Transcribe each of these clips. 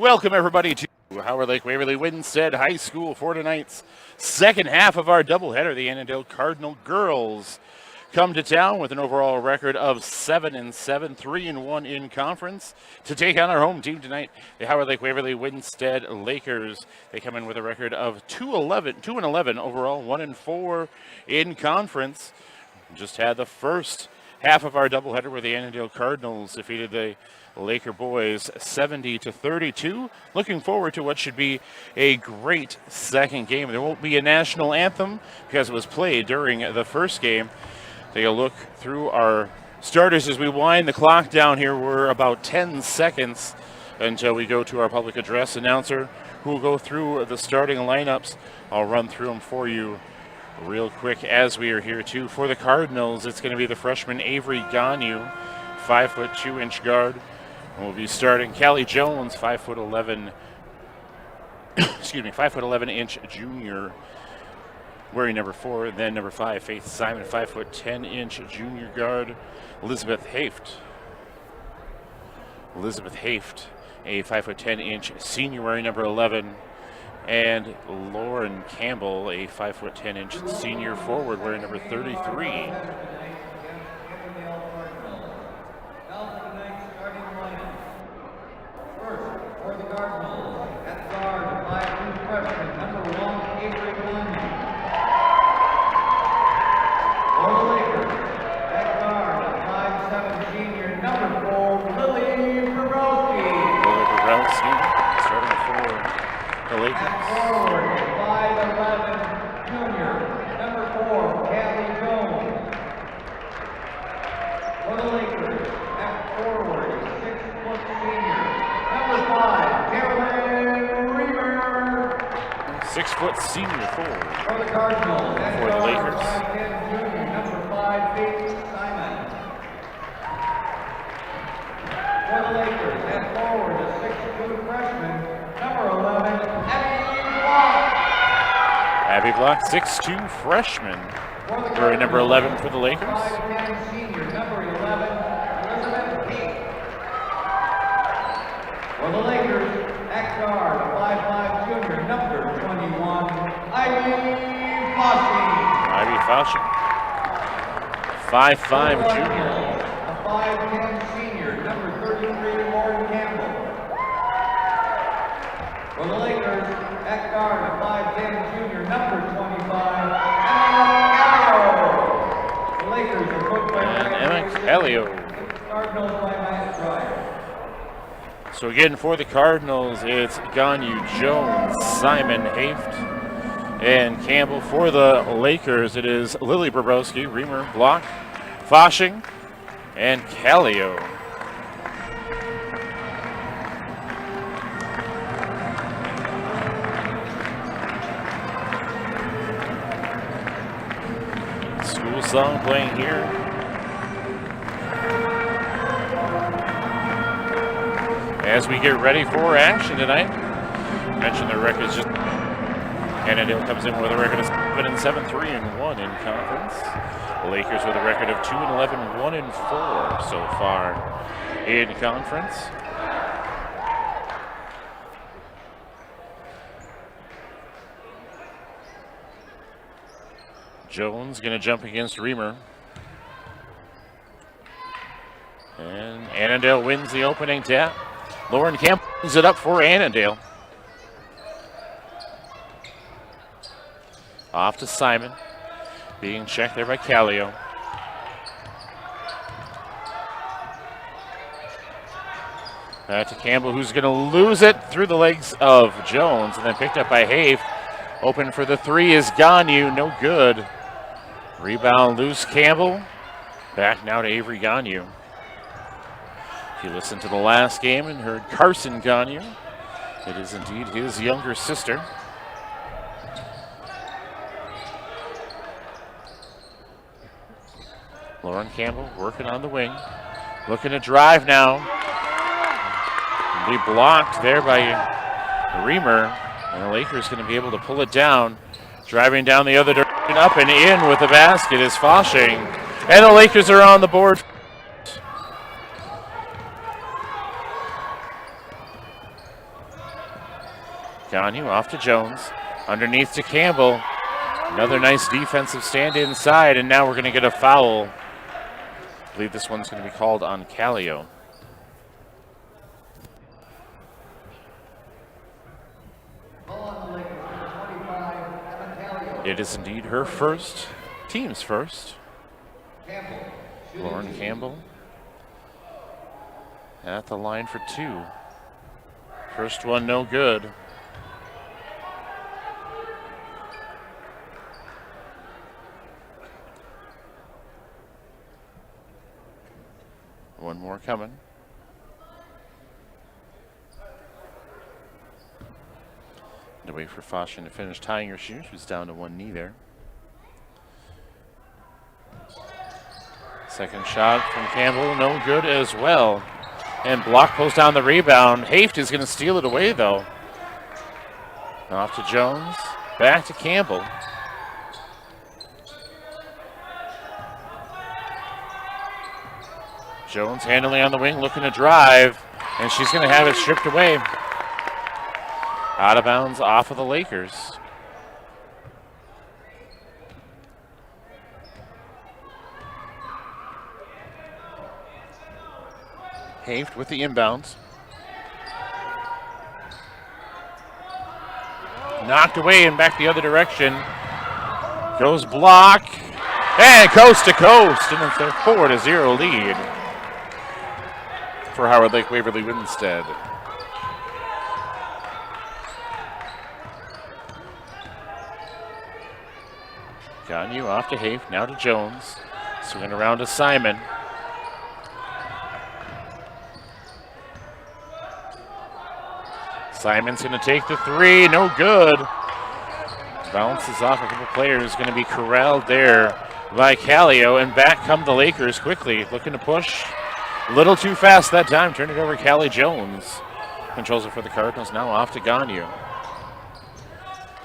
Welcome, everybody, to Howard Lake Waverly Winstead High School for tonight's second half of our doubleheader. The Annandale Cardinal girls come to town with an overall record of 7-7, 3-1 in conference to take on our home team tonight, the Howard Lake Waverly Winstead Lakers. They come in with a record of 2-11 overall, 1-4 in conference. Just had the first half of our doubleheader where the Annandale Cardinals defeated the Laker boys 70-32. Looking forward to what should be a great second game. There won't be a national anthem because it was played during the first game. Take a look through our starters as we wind the clock down here. We're about 10 seconds until we go to our public address announcer who will go through the starting lineups. I'll run through them for you real quick as we are here too. For the Cardinals, it's going to be the freshman Avery Gagnon, 5'2" guard. And we'll be starting Callie Jones, 5'11", 5'11" junior, wearing number 4. And then number 5, Faith Simon, 5'10" junior guard. Elizabeth Haft, a 5'10" senior, wearing number 11. And Lauren Campbell, a 5'10" senior forward, wearing number 33. For the Lakers, at forward, 6-foot senior, number 5, Caroline Reamer. 6-foot senior forward. For the Cardinals, at for the Lakers. 5'10" junior, number 5, Faith Simon. For the Lakers, at forward, a 6'2" freshman, number 11, Abby Block. Abby Block, 6'2" freshman. Wearing number 11 for the Lakers. 5'10" senior, number 11, Elizabeth Peak. For the Lakers, at guard, a 5'5" junior, number 21, Ivy Fossey. 5'5" junior. A 5'10" senior, number 33, Lauren Campbell. For the Lakers, at guard, a 5'10" junior, number 25, Emma Callio. So again, for the Cardinals, it's Gagnon, Jones, Simon, Haft, and Campbell. For the Lakers, it is Lily Bobrowski, Reamer, Block, Foshing, and Callio. School song playing here. As we get ready for action tonight, I mentioned the record's just Annandale comes in with a record of 7-7, 3-1 in conference. The Lakers with a record of 2-11, 1-4 so far in conference. Jones going to jump against Reamer. And Annandale wins the opening tap. Lauren Camp brings it up for Annandale. Off to Simon. Being checked there by Callio. Back to Campbell, who's going to lose it through the legs of Jones, and then picked up by Haft. Open for the 3 is Gagnon, no good. Rebound loose, Campbell. Back now to Avery Gagnon. If you listened to the last game and heard Carson Gagnon, it is indeed his younger sister. Lauren Campbell working on the wing. Looking to drive now. Be blocked there by Reamer. And the Lakers going to be able to pull it down. Driving down the other direction, up and in with the basket is Foshing. And the Lakers are on the board. Gagne off to Jones. Underneath to Campbell. Another nice defensive stand inside, and now we're going to get a foul. I believe this one's going to be called on Callio. It is indeed her first, team's first. Lauren Campbell at the line for 2. First one no good. One more coming. And wait for Foshing to finish tying her shoe. She's down to one knee there. Second shot from Campbell, no good as well. And block pulls down the rebound. Haft is going to steal it away though. Off to Jones, back to Campbell. Jones handling on the wing, looking to drive, and she's going to have it stripped away. Out of bounds off of the Lakers. Haft with the inbounds. Knocked away and back the other direction. Goes block. And coast to coast. And it's a 4-0 lead for Howard Lake Waverly Winstead. Gagne off to Haft, now to Jones. Swinging around to Simon. Simon's going to take the 3, no good. Bounces off a couple players, going to be corralled there by Callio, and back come the Lakers quickly, looking to push. A little too fast that time, turn it over to Callie Jones. Controls it for the Cardinals, now off to Gagne.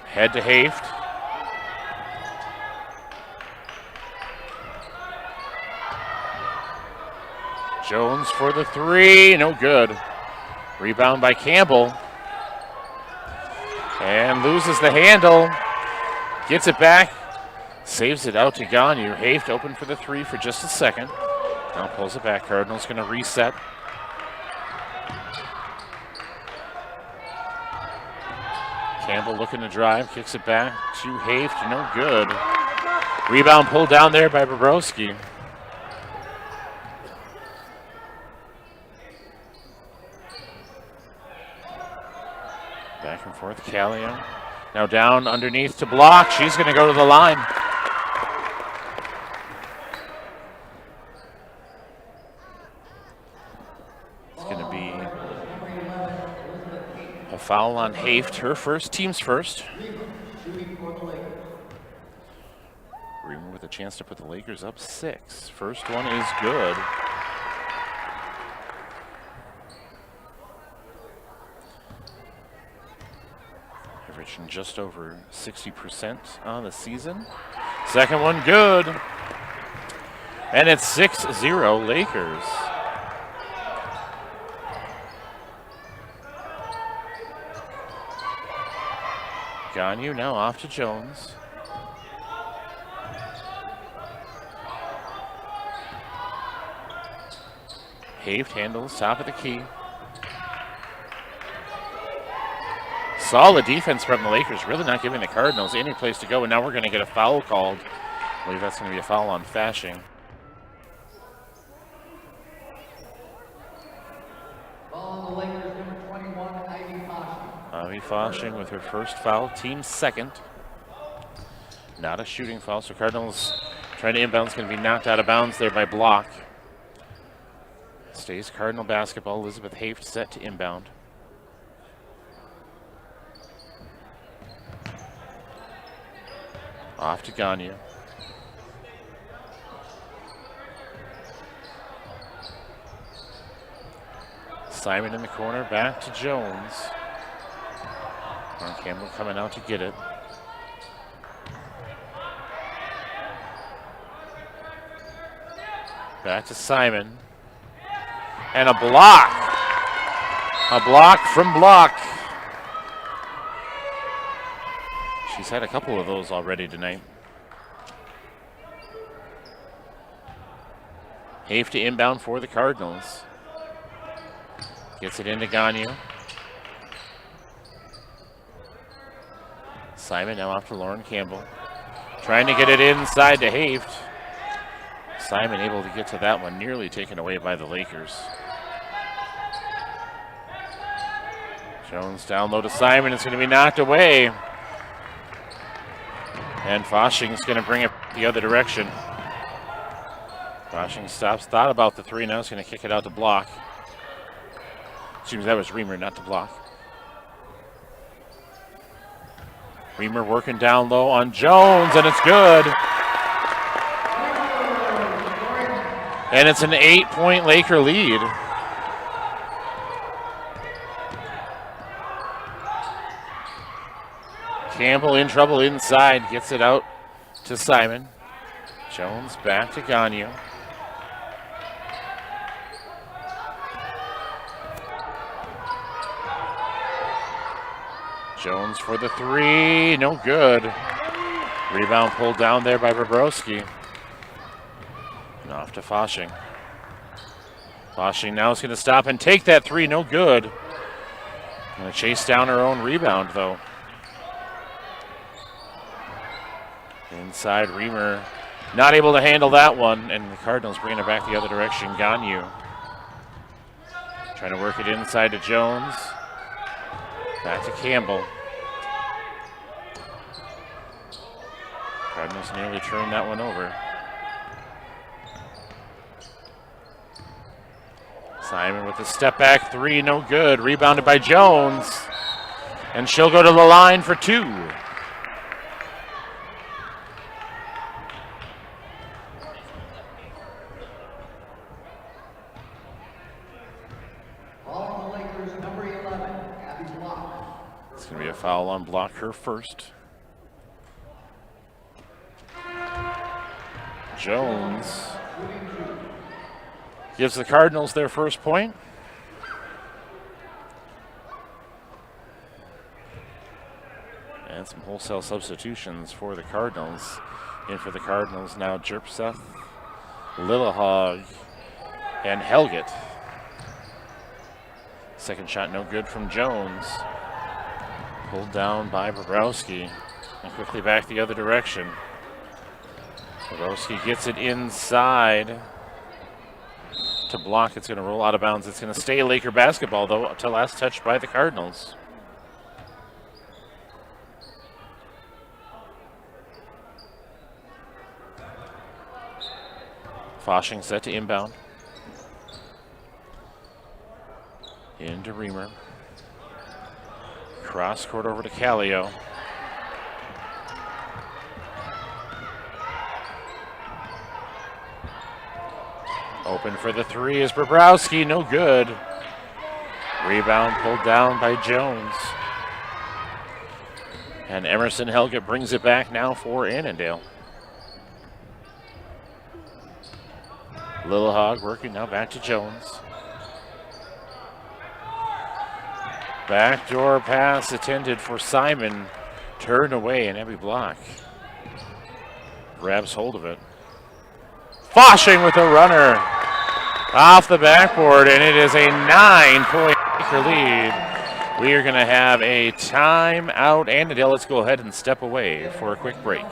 Head to Haft. Jones for the 3, no good. Rebound by Campbell. And loses the handle. Gets it back. Saves it out to Gagne. Haft open for the 3 for just a second. Now pulls it back. Cardinals going to reset. Campbell looking to drive. Kicks it back to Haft. No good. Rebound pulled down there by Bobrowski. Back and forth, Callio. Now down underneath to block. She's going to go to the line. It's going to be a foul on Haft, her first, team's first. Reamer with a chance to put the Lakers up 6. First one is good. Averaging just over 60% on the season. Second one good. And it's 6-0 Lakers. Gagne now off to Jones. Haft handles top of the key. Solid defense from the Lakers, really not giving the Cardinals any place to go, and now we're going to get a foul called. I believe that's going to be a foul on Fashing. Foul on the Lakers, number 21, Ivy Fashing. Ivy Fashing with her first foul, team second. Not a shooting foul, so Cardinals trying to inbound, is going to be knocked out of bounds there by block. Stays Cardinal basketball. Elizabeth Haft set to inbound. Off to Gagne. Simon in the corner, back to Jones. Ron Campbell coming out to get it. Back to Simon. And a block. A block from block. She's had a couple of those already tonight. Have to inbound for the Cardinals. Gets it into Gagnon. Simon now off to Lauren Campbell. Trying to get it inside to Haft. Simon able to get to that one, nearly taken away by the Lakers. Jones down low to Simon. It's going to be knocked away. And Foshing's going to bring it the other direction. Foshing stops, thought about the three, now he's going to kick it out to block. Excuse me, that was Reamer, not to block. Reamer working down low on Jones, and it's good. And it's an 8-point Laker lead. Campbell in trouble inside, gets it out to Simon. Jones back to Gagnon. Jones for the three, no good. Rebound pulled down there by Bobrowski. And off to Foshing. Foshing now is going to stop and take that three, no good. Going to chase down her own rebound though. Inside Reamer, not able to handle that one, and the Cardinals bringing it back the other direction. Gagnon trying to work it inside to Jones. Back to Campbell. Cardinals nearly turned that one over. Simon with the step back three, no good. Rebounded by Jones. And she'll go to the line for two. Foul on block, her first. Jones gives the Cardinals their first point. And some wholesale substitutions for the Cardinals. In for the Cardinals now, Jerpseth, Lillehog, and Helget. Second shot no good from Jones. Pulled down by Bobrowski and quickly back the other direction. Bobrowski gets it inside to block. It's going to roll out of bounds. It's going to stay Laker basketball, though, up to last touch by the Cardinals. Foshing set to inbound. Into Reamer. Cross court over to Callio. Open for the three is Bobrowski, no good. Rebound pulled down by Jones. And Emerson Helget brings it back now for Annandale. Lillehog working now back to Jones. Backdoor pass intended for Simon. Turned away and every block. Grabs hold of it. Foshing with a runner off the backboard, and it is a 9-point lead. We are going to have a timeout. Annandale, let's go ahead and step away for a quick break.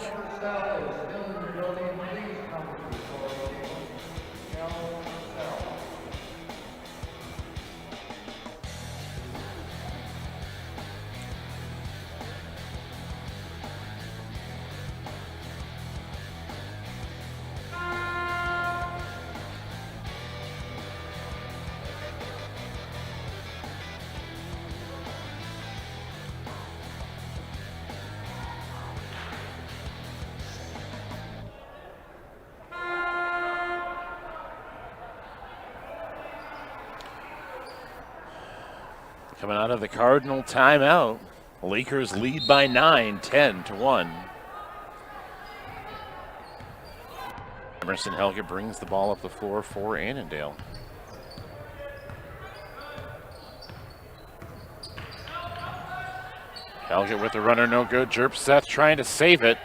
Coming out of the Cardinal timeout, Lakers lead by 9, 10-1. Emerson Helget brings the ball up the floor for Annandale. Helget with the runner, no good. Jerpseth trying to save it.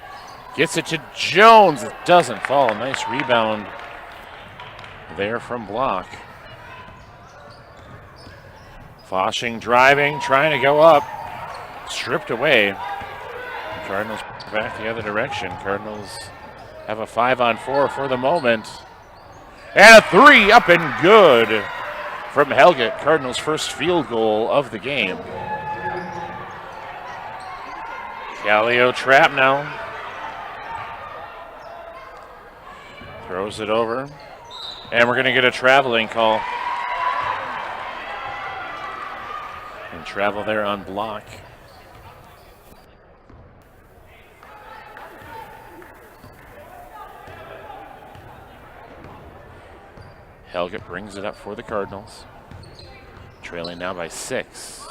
Gets it to Jones. It doesn't fall. Nice rebound there from Block. Foshing driving, trying to go up. Stripped away. Cardinals back the other direction. Cardinals have a 5-on-4 for the moment. And a 3 up and good from Helget. Cardinals' first field goal of the game. Callio trap now. Throws it over. And we're going to get a traveling call. And travel there on Block. Helget brings it up for the Cardinals. Trailing now by 6.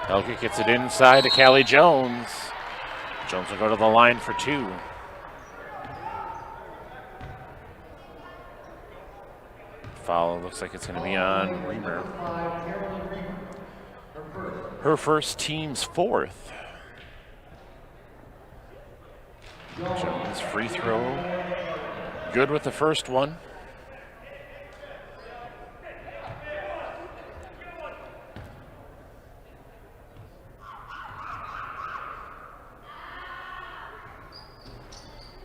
Helget gets it inside to Callie Jones. Jones will go to the line for 2. Foul looks like it's going to be on Reamer. Her first, team's 4th. Jones free throw. Good with the first one.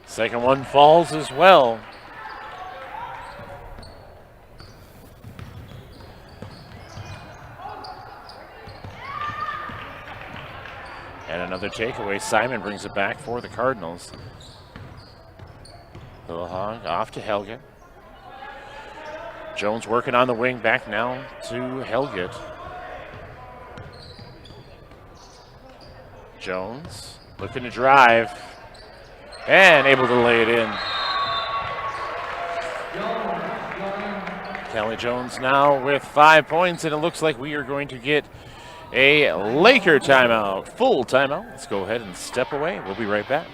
Second one falls as well. And another takeaway. Simon brings it back for the Cardinals. Little hog off to Helget. Jones working on the wing, back now to Helget. Jones looking to drive and able to lay it in. Callie Jones now with 5 points, and it looks like we are going to get a Laker timeout, full timeout. Let's go ahead and step away. We'll be right back.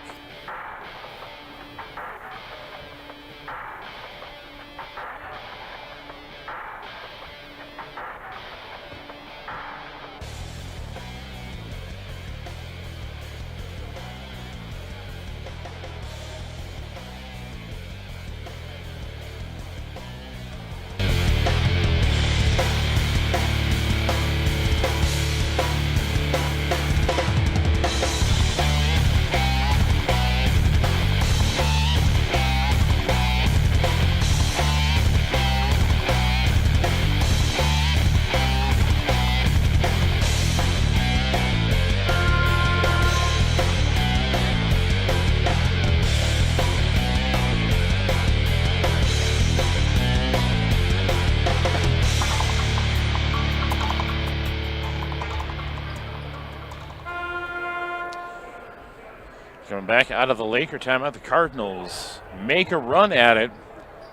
Coming back out of the Laker timeout, the Cardinals make a run at it.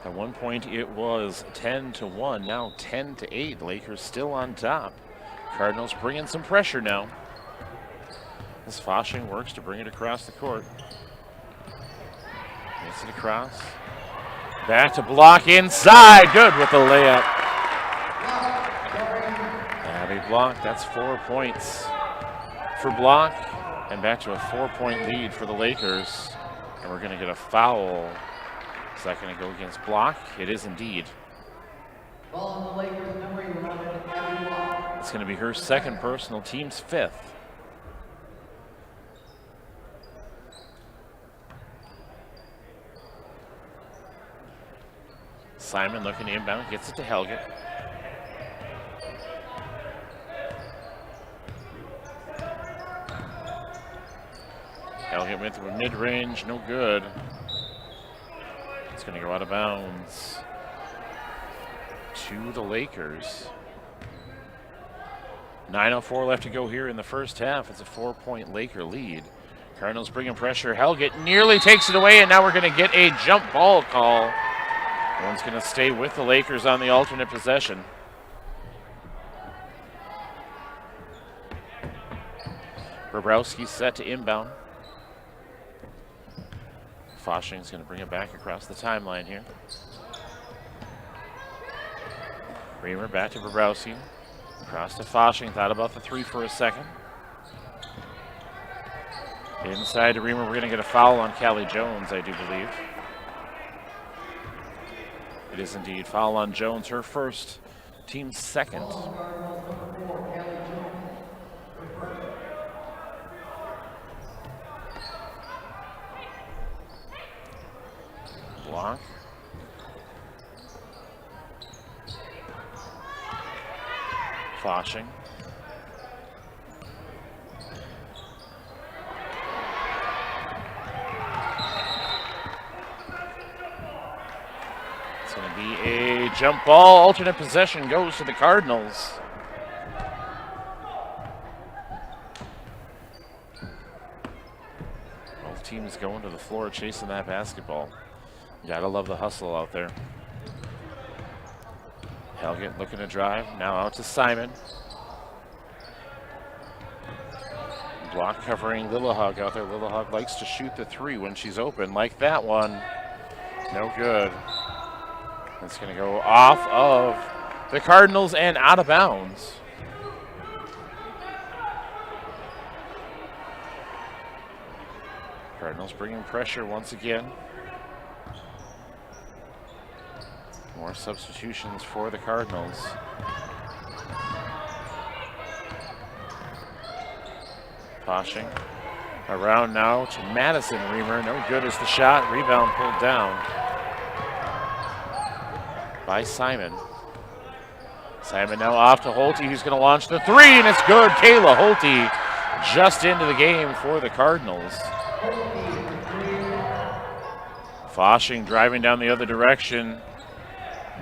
At one point it was 10-1, now 10-8. Lakers still on top. Cardinals bringing some pressure now. As Foshing works to bring it across the court. Gets it across. Back to Block inside. Good with the layup. Abby Block, that's 4 points for Block. And back to a 4-point lead for the Lakers. And we're going to get a foul. Is that going to go against Block? It is indeed. Ball on the Lakers, number 11, Abby Block. It's going to be her second personal, team's 5th. Simon looking to inbound, gets it to Helget. Helget went through a mid-range, no good. It's going to go out of bounds to the Lakers. 9:04 left to go here in the first half. It's a 4-point Laker lead. Cardinals bringing pressure. Helget nearly takes it away, and now we're going to get a jump ball call. One's going to stay with the Lakers on the alternate possession. Bobrowski's set to inbound. Foshing's going to bring it back across the timeline here. Reamer back to Bobrowski. Across to Foshing, thought about the three for a second. Inside to Reamer, we're going to get a foul on Callie Jones, I do believe. It is indeed foul on Jones, her first, team second. Block. Foshing. It's going to be a jump ball. Alternate possession goes to the Cardinals. Both teams going to the floor chasing that basketball. You gotta love the hustle out there. Helget looking to drive. Now out to Simon. Block covering Lillehug out there. Lillehug likes to shoot the three when she's open, like that one. No good. It's going to go off of the Cardinals and out of bounds. Cardinals bringing pressure once again. More substitutions for the Cardinals. Foshing around now to Madison. Reamer, no good as the shot. Rebound pulled down by Simon. Simon now off to Holte, who's going to launch the three, and it's good. Kayla Holte just into the game for the Cardinals. Foshing driving down the other direction.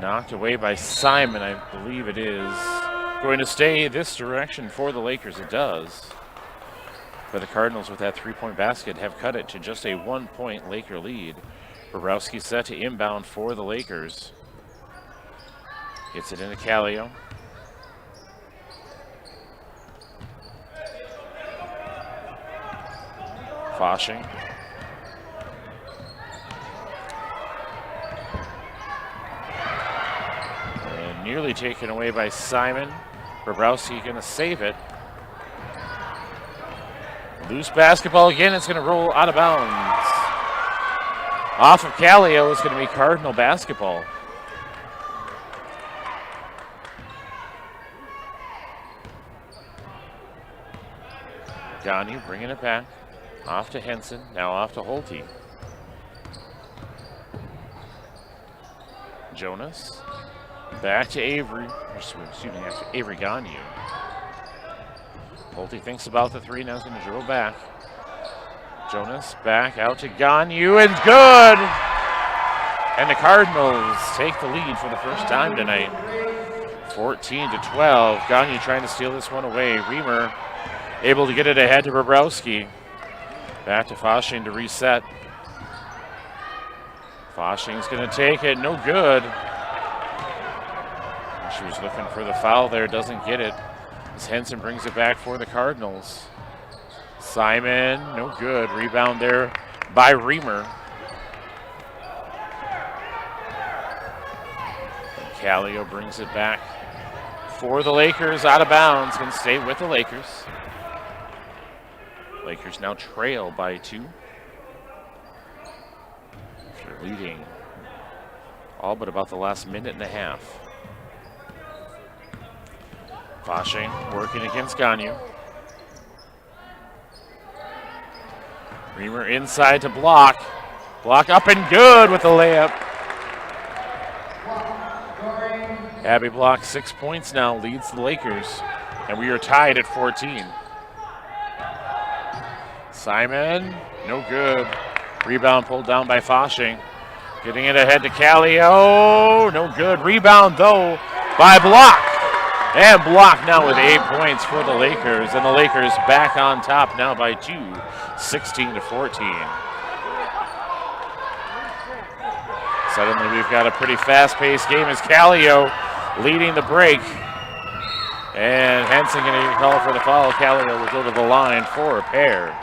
Knocked away by Simon, I believe it is. Going to stay this direction for the Lakers, it does. But the Cardinals with that three-point basket have cut it to just a 1-point Laker lead. Bobrowski set to inbound for the Lakers. Gets it into Callio. Foshing. And nearly taken away by Simon. Bobrowski going to save it. Loose basketball again. It's going to roll out of bounds. Off of Callio is going to be Cardinal basketball. Gagnon bringing it back. Off to Henson. Now off to Holte. Jonas. Back to Avery. Excuse me, Avery Gagnon. Holte thinks about the three, now he's going to dribble back. Jonas back out to Gagnon, and good! And the Cardinals take the lead for the first time tonight. 14-12. Gagnon trying to steal this one away. Reamer able to get it ahead to Bobrowski. Back to Foshing to reset. Foshing's going to take it, no good. She was looking for the foul there, doesn't get it. As Henson brings it back for the Cardinals. Simon, no good. Rebound there by Reamer. And Callio brings it back for the Lakers, out of bounds. Going to stay with the Lakers. Lakers now trail by 2. After leading all but about the last minute and a half. Foshing working against Gagnon. Reamer inside to Block. Block up and good with the layup. Abby Block 6 points now, leads the Lakers. And we are tied at 14. Simon, no good. Rebound pulled down by Foshing. Getting it ahead to Callio, no good. Rebound though by Block. And Block now with 8 points for the Lakers. And the Lakers back on top now by 2, 16-14. Suddenly we've got a pretty fast-paced game as Callio leading the break. And Henson going to get called for the foul. Callio will go to the line for a pair.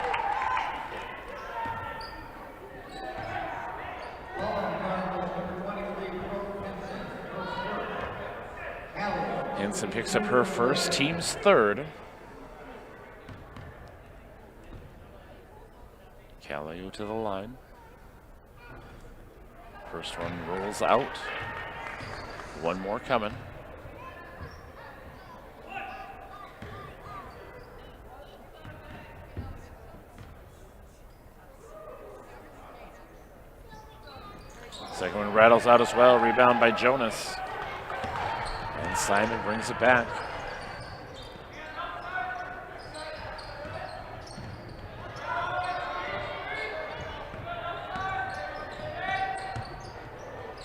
Henson picks up her first, team's third. Calio to the line. First one rolls out. One more coming. Second one rattles out as well. Rebound by Jonas. And Simon brings it back.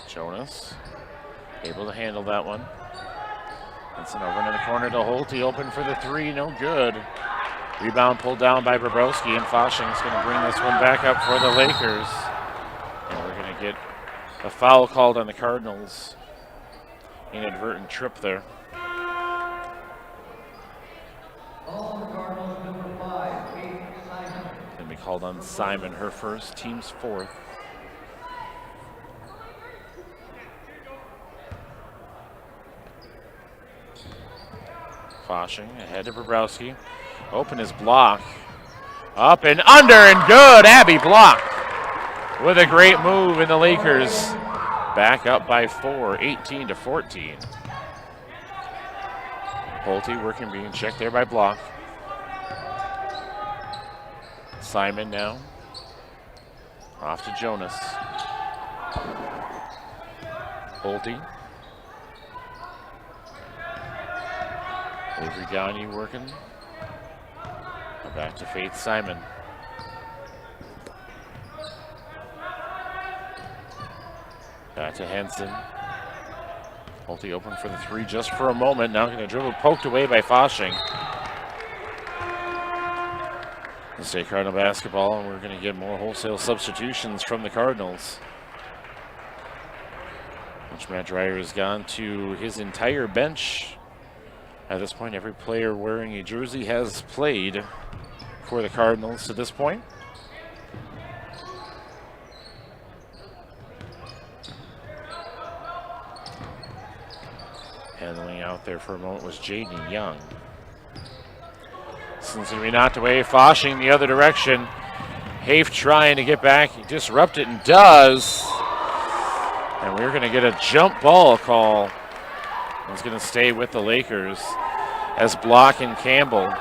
Jonas able to handle that one. Henson over into the corner to Holte, open for the three, no good. Rebound pulled down by Bobrowski, and Foshing's going to bring this one back up for the Lakers. And we're going to get a foul called on the Cardinals. Inadvertent trip there. On the Cardinals, number 5, Kate Simon. Going to be called on Simon, her first, team's fourth. Foshing ahead to Bobrowski. Open his block. Up and under and good. Abby Block with a great move, and the Lakers back up by 4, 18-14. Holte working, being checked there by Block. Simon now. Off to Jonas. Holte. Avery Gagne working. Back to Faith Simon. Back to Henson. Holte open for the three just for a moment. Now going to dribble, poked away by Foshing. The State Cardinal basketball, and we're going to get more wholesale substitutions from the Cardinals. Which Matt Dreyer has gone to his entire bench. At this point, every player wearing a jersey has played for the Cardinals to this point. Handling out there for a moment was Jaden Young. This one's going to be knocked away. Foshing the other direction. Hafe trying to get back. He disrupts it and does. And we're going to get a jump ball call. It's going to stay with the Lakers as Block and Campbell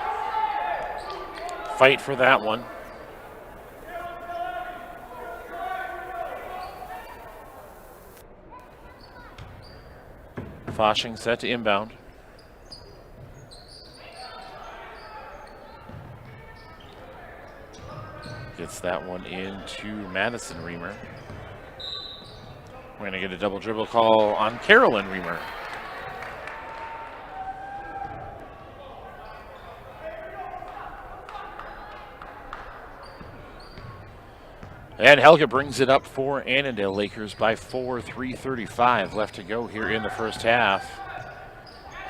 fight for that one. Foshing set to inbound. Gets that one into Madison Reamer. We're going to get a double dribble call on Carolyn Reamer. And Helga brings it up for Annandale Lakers by 4, 3:35 left to go here in the first half.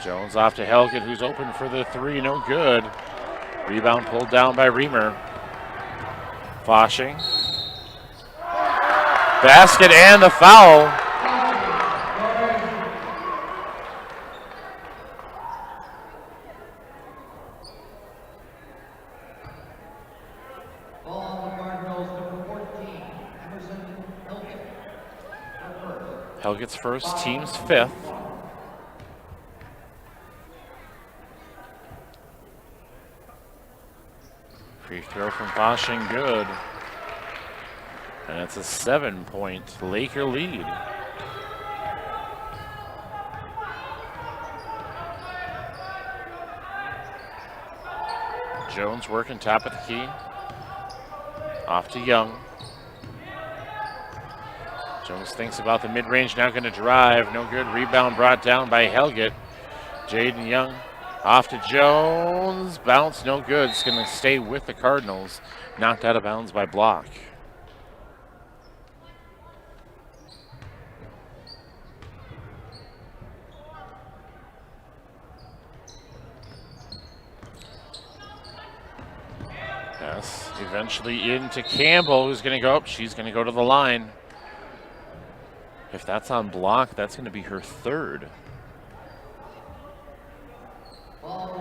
Jones off to Helga, who's open for the three, no good. Rebound pulled down by Reamer. Foshing. Basket and the foul. Helget's first, team's fifth. Free throw from Foshing, good. And it's a 7-point Laker lead. Jones working top of the key. Off to Young. Jones thinks about the mid-range, now going to drive. No good. Rebound brought down by Helget. Jaden Young off to Jones. Bounce, no good. It's going to stay with the Cardinals. Knocked out of bounds by Block. Yes, eventually into Campbell, who's going to go up. She's going to go to the line. If that's on Block, that's going to be her third.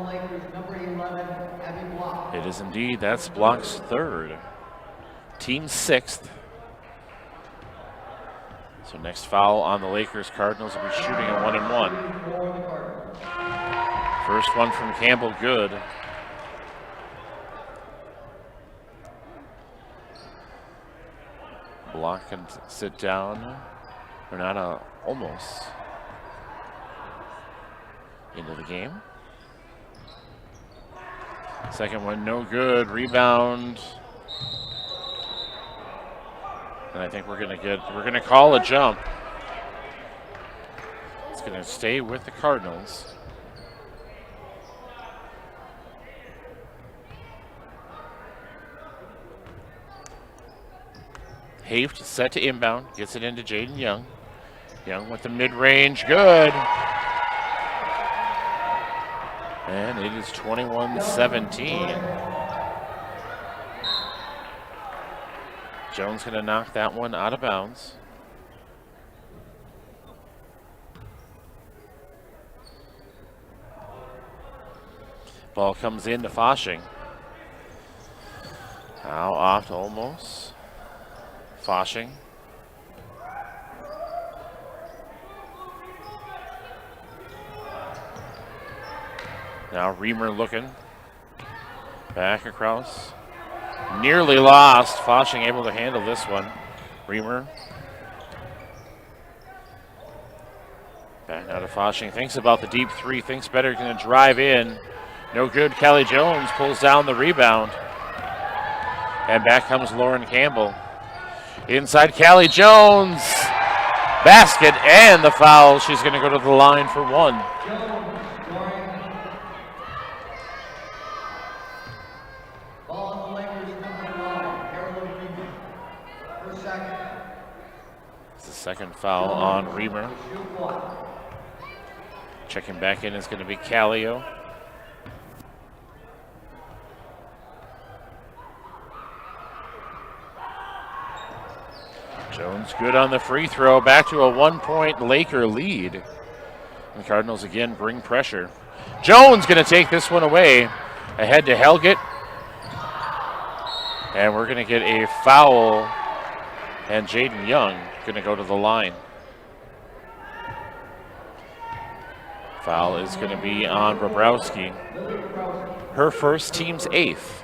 Lakers, number 11, Abby Block. It is indeed. That's Block's third. Team sixth. So next foul on the Lakers. Cardinals will be shooting a 1-and-1. First one from Campbell, good. Block can sit down. Or not, almost into the game. Second one, no good. Rebound. And I think we're gonna call a jump. It's gonna stay with the Cardinals. Haft set to inbound, gets it into Jaden Young. Young with the mid-range, good. And it is 21-17. Jones gonna knock that one out of bounds. Ball comes in to Foshing. Now off to Olmos. Foshing. Now Reamer looking. Back across. Nearly lost. Foshing able to handle this one. Reamer. Back now to Foshing. Thinks about the deep three. Thinks better. Going to drive in. No good. Callie Jones pulls down the rebound. And back comes Lauren Campbell. Inside Callie Jones. Basket and the foul. She's going to go to the line for one. Second foul on Reamer. Checking back in is going to be Callio. Jones good on the free throw. Back to a 1-point Laker lead. The Cardinals again bring pressure. Jones going to take this one away. Ahead to Helgett. And we're going to get a foul. And Jaden Young going to go to the line. Foul is going to be on Bobrowski. Her first, team's eighth.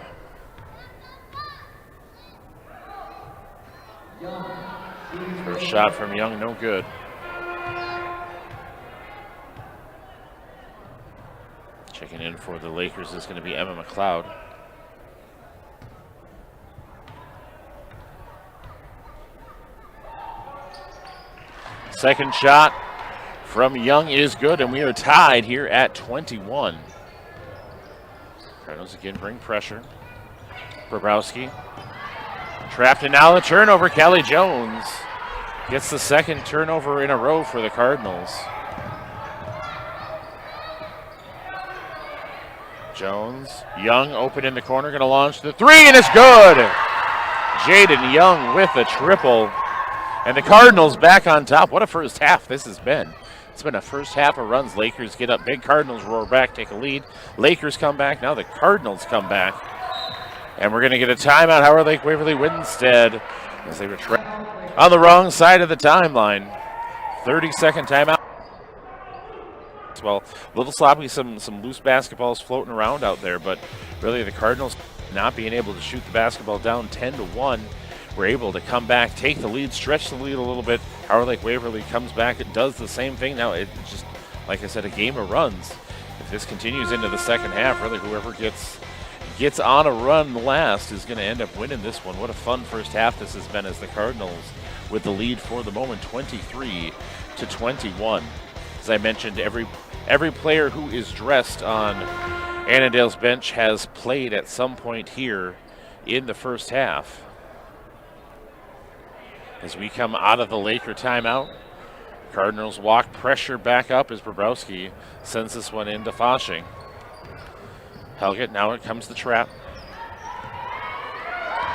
First shot from Young, no good. Checking in for the Lakers is going to be Emma McLeod. Second shot from Young is good, and we are tied here at 21. Cardinals again bring pressure. Bobrowski trapped, and now the turnover. Callie Jones gets the second turnover in a row for the Cardinals. Jones, Young open in the corner, going to launch the three, and it's good. Jaden Young with a triple. And the Cardinals back on top. What a first half this has been. It's been a first half of runs. Lakers get up big. Cardinals roar back, take a lead. Lakers come back. Now the Cardinals come back. And we're going to get a timeout. Howard Lake Waverly Winstead as they retract on the wrong side of the timeline. 30-second timeout. Well, a little sloppy, some loose basketballs floating around out there, but really the Cardinals not being able to shoot the basketball down 10-1. We're able to come back, take the lead, stretch the lead a little bit. Howard Lake Waverly comes back. It does the same thing. Now it's just, like I said, a game of runs. If this continues into the second half, really whoever gets on a run last is going to end up winning this one. What a fun first half this has been as the Cardinals with the lead for the moment, 23-21. As I mentioned, every player who is dressed on Annandale's bench has played at some point here in the first half. As we come out of the Laker timeout, Cardinals walk pressure back up as Bobrowski sends this one into Foshing. Helgett, now it comes the trap.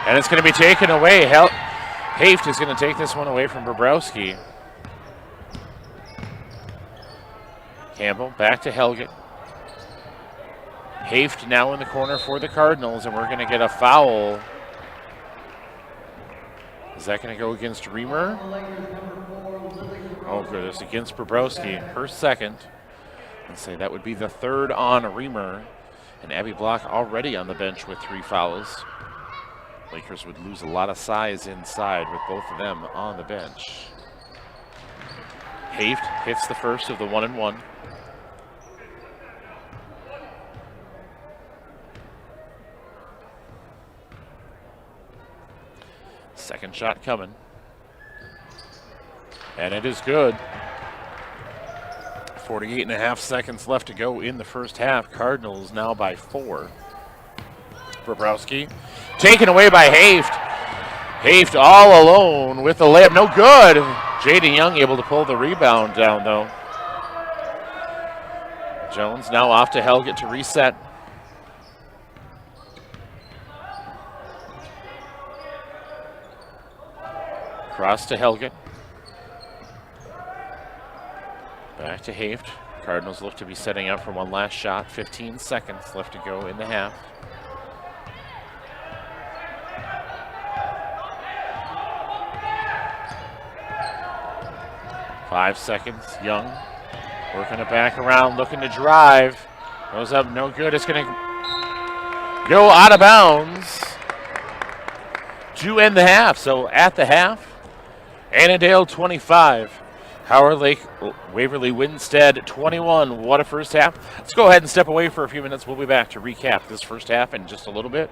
And it's going to be taken away. Haft is going to take this one away from Bobrowski. Campbell back to Helgett. Haft now in the corner for the Cardinals, and we're going to get a foul. Is that going to go against Reamer? Oh, good. It's against Bobrowski. Her second. Let's say that would be the third on Reamer. And Abby Block already on the bench with 3 fouls. Lakers would lose a lot of size inside with both of them on the bench. Haft hits the first of the 1-and-1. Second shot coming. And it is good. 48.5 seconds left to go in the first half. Cardinals now by 4. Bobrowski taken away by Haft. Haft all alone with the layup. No good. Jaden Young able to pull the rebound down, though. Jones now off to Helget to reset. Cross to Helget. Back to Haft. Cardinals look to be setting up for one last shot. 15 seconds left to go in the half. Five seconds. Young working it back around, looking to drive. Goes up, no good. It's going to go out of bounds to end the half. So at the half, Annandale 25. Howard Lake Waverly Winstead 21. What a first half. Let's go ahead and step away for a few minutes. We'll be back to recap this first half in just a little bit.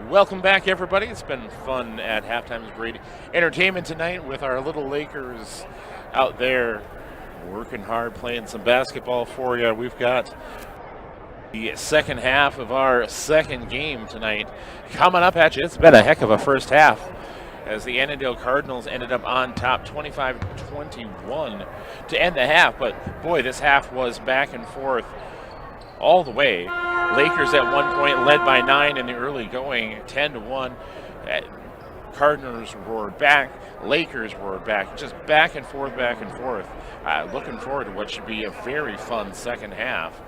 Welcome back, everybody. It's been fun at halftime. Great entertainment tonight with our little Lakers out there working hard, playing some basketball for you. We've got the second half of our second game tonight coming up at you. It's been a heck of a first half as the Annandale Cardinals ended up on top 25-21 to end the half. But boy, this half was back and forth all the way. Lakers at one point led by 9 in the early going, 10-1. Cardinals roared back. Lakers roared back. Just back and forth, back and forth. Looking forward to what should be a very fun second half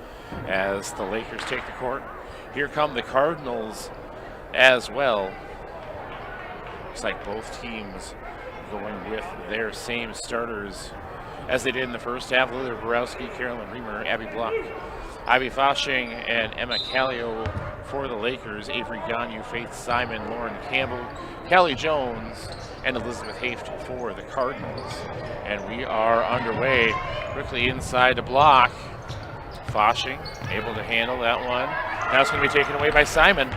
as the Lakers take the court. Here come the Cardinals as well. Looks like both teams going with their same starters as they did in the first half. Lily Borowski, Carolyn Reamer, Abby Block, Ivy Foshing, and Emma Callio for the Lakers. Avery Gagnon, Faith Simon, Lauren Campbell, Callie Jones, and Elizabeth Haft for the Cardinals. And we are underway. Quickly inside the block. Foshing able to handle that one. Now it's going to be taken away by Simon.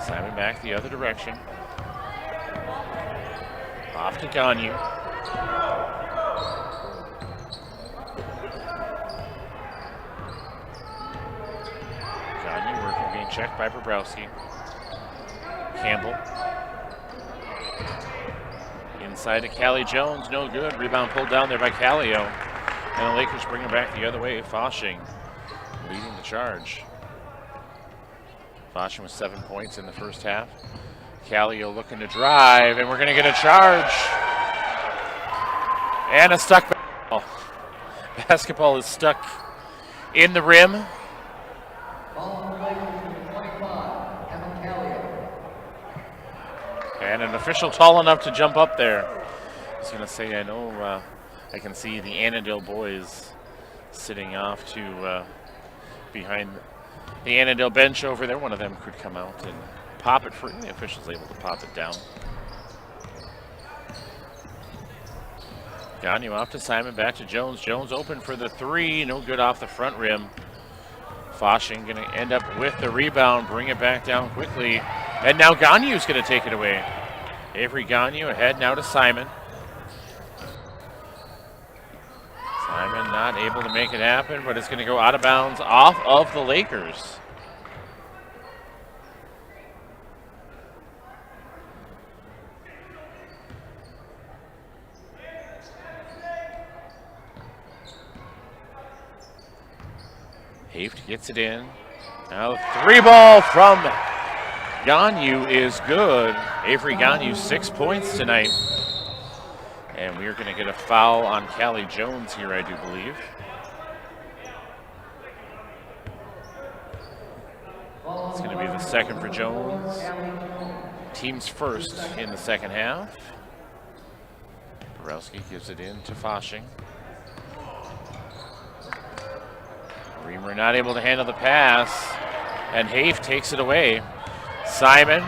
Simon back the other direction. Off to Gagnon. Gagnon working, being checked by Bobrowski. Campbell. Inside to Callie Jones, no good. Rebound pulled down there by Callio. And the Lakers bring it back the other way. Foshing leading the charge. Foshing with 7 points in the first half. Callio looking to drive, and we're going to get a charge. And a stuck basketball. Basketball is stuck in the rim. And an official tall enough to jump up there. I was going to say, I know I can see the Annandale boys sitting off to behind the Annandale bench over there. One of them could come out and pop it for the official's able to pop it down. Gagnon off to Simon, back to Jones. Jones open for the three, no good off the front rim. Foshing going to end up with the rebound, bring it back down quickly. And now Gagnon's going to take it away. Avery Gagnon ahead now to Simon. Simon not able to make it happen, but it's going to go out of bounds off of the Lakers. Haft gets it in. Now three ball from Gagnon is good. Avery Gagnon 6 points tonight. And we're going to get a foul on Callie Jones here, I do believe. It's going to be the second for Jones. Team's first in the second half. Borowski gives it in to Foshing. Reamer not able to handle the pass, and Haft takes it away. Simon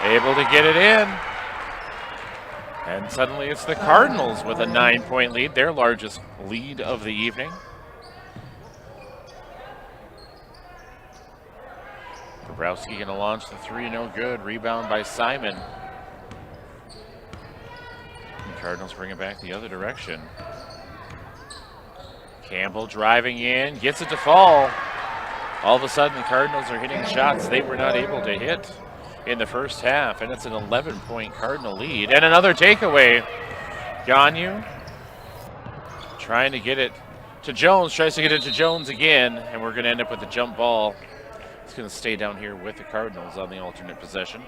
able to get it in. And suddenly it's the Cardinals with a 9-point lead, their largest lead of the evening. Bobrowski going to launch the three, no good. Rebound by Simon. And Cardinals bring it back the other direction. Campbell driving in, gets it to fall. All of a sudden the Cardinals are hitting shots they were not able to hit in the first half, and it's an 11-point Cardinal lead. And another takeaway. Gagnon trying to get it to Jones, tries to get it to Jones again, and we're going to end up with a jump ball. It's going to stay down here with the Cardinals on the alternate possession.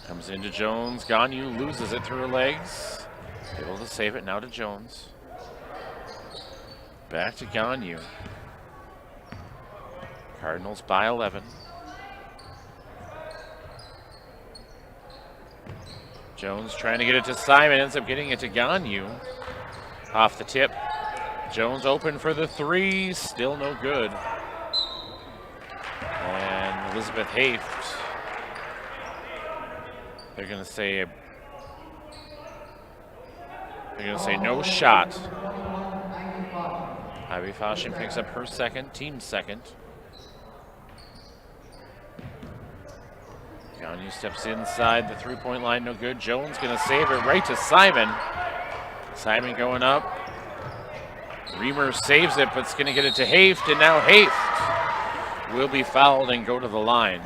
Comes into Jones. Gagnon loses it through her legs. Able to save it now to Jones. Back to Gagnon. Cardinals by 11. Jones trying to get it to Simon, ends up getting it to Gagnon. Off the tip. Jones open for the three, still no good. And Elizabeth Haft They're going to say no shot. Ivy Fasching picks up her second, team second. Gagne steps inside the three-point line, no good. Jones going to save it right to Simon. Simon going up. Reamer saves it, but it's going to get it to Haft, and now Haft will be fouled and go to the line.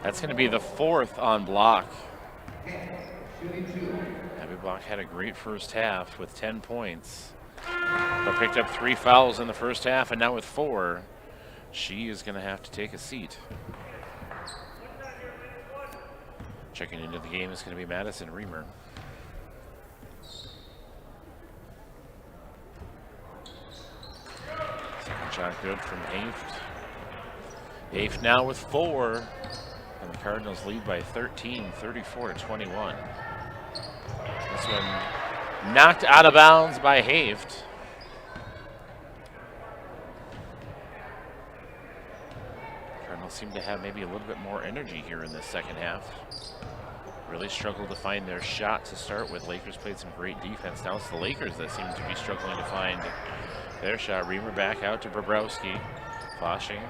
That's going to be the fourth on Block. Abby Block had a great first half with 10 points, but picked up 3 fouls in the first half, and now with 4, she is going to have to take a seat. Checking into the game is going to be Madison Reamer. Second shot good from Haft. Haft now with 4. And the Cardinals lead by 13, 34-21. This one knocked out of bounds by Haft. Cardinals seem to have maybe a little bit more energy here in this second half. Really struggled to find their shot to start with. Lakers played some great defense. Now it's the Lakers that seem to be struggling to find their shot. Reamer back out to Bobrowski. Fasching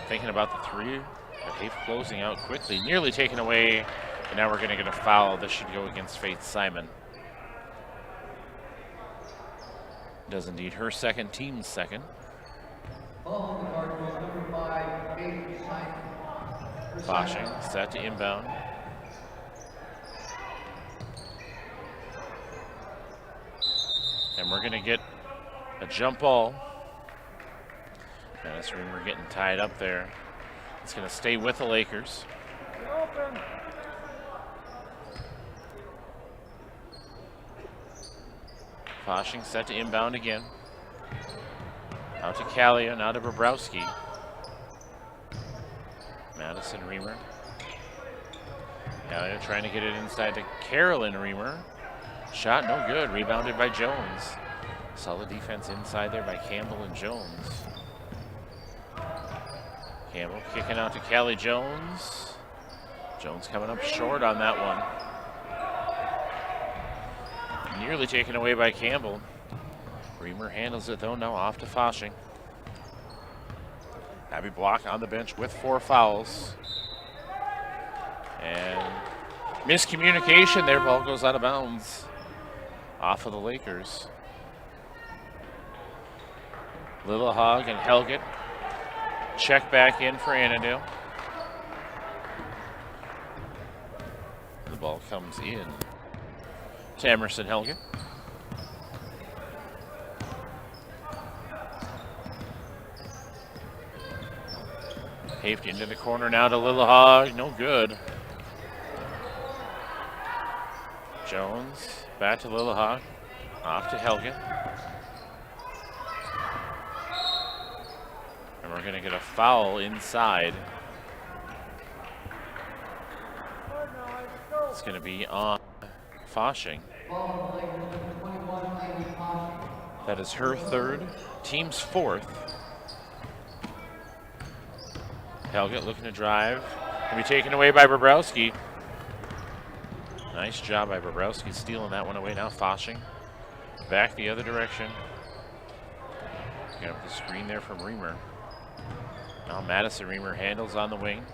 thinking about the 3. But Haft closing out quickly, nearly taken away, and now we're going to get a foul. This should go against Faith Simon. Does indeed her second, team's second. Fasching set to inbound. And we're going to get a jump ball. Madison Reamer getting tied up there. It's going to stay with the Lakers. Fasching set to inbound again. Out to Kalia, now to Bobrowski. Madison Reamer. Kalia trying to get it inside to Carolyn Reamer. Shot no good, rebounded by Jones. Solid defense inside there by Campbell and Jones. Campbell kicking out to Callie Jones. Jones coming up short on that one. Nearly taken away by Campbell. Reamer handles it though, now off to Fasching. Abby Block on the bench with 4 fouls. And miscommunication there, ball goes out of bounds. Off of the Lakers. Lillehog and Helget check back in for Annandale. The ball comes in to Emerson Helget. Haft into the corner now to Lillehog, no good. Jones back to Lillehog, off to Helget. And we're going to get a foul inside. It's going to be on Fasching. That is her 3rd, team's 4th. Helget looking to drive. Going to be taken away by Bobrowski. Nice job by Bobrowski stealing that one away. Now Fasching back the other direction. Got the screen there from Reamer. Now Madison Reamer handles on the wing.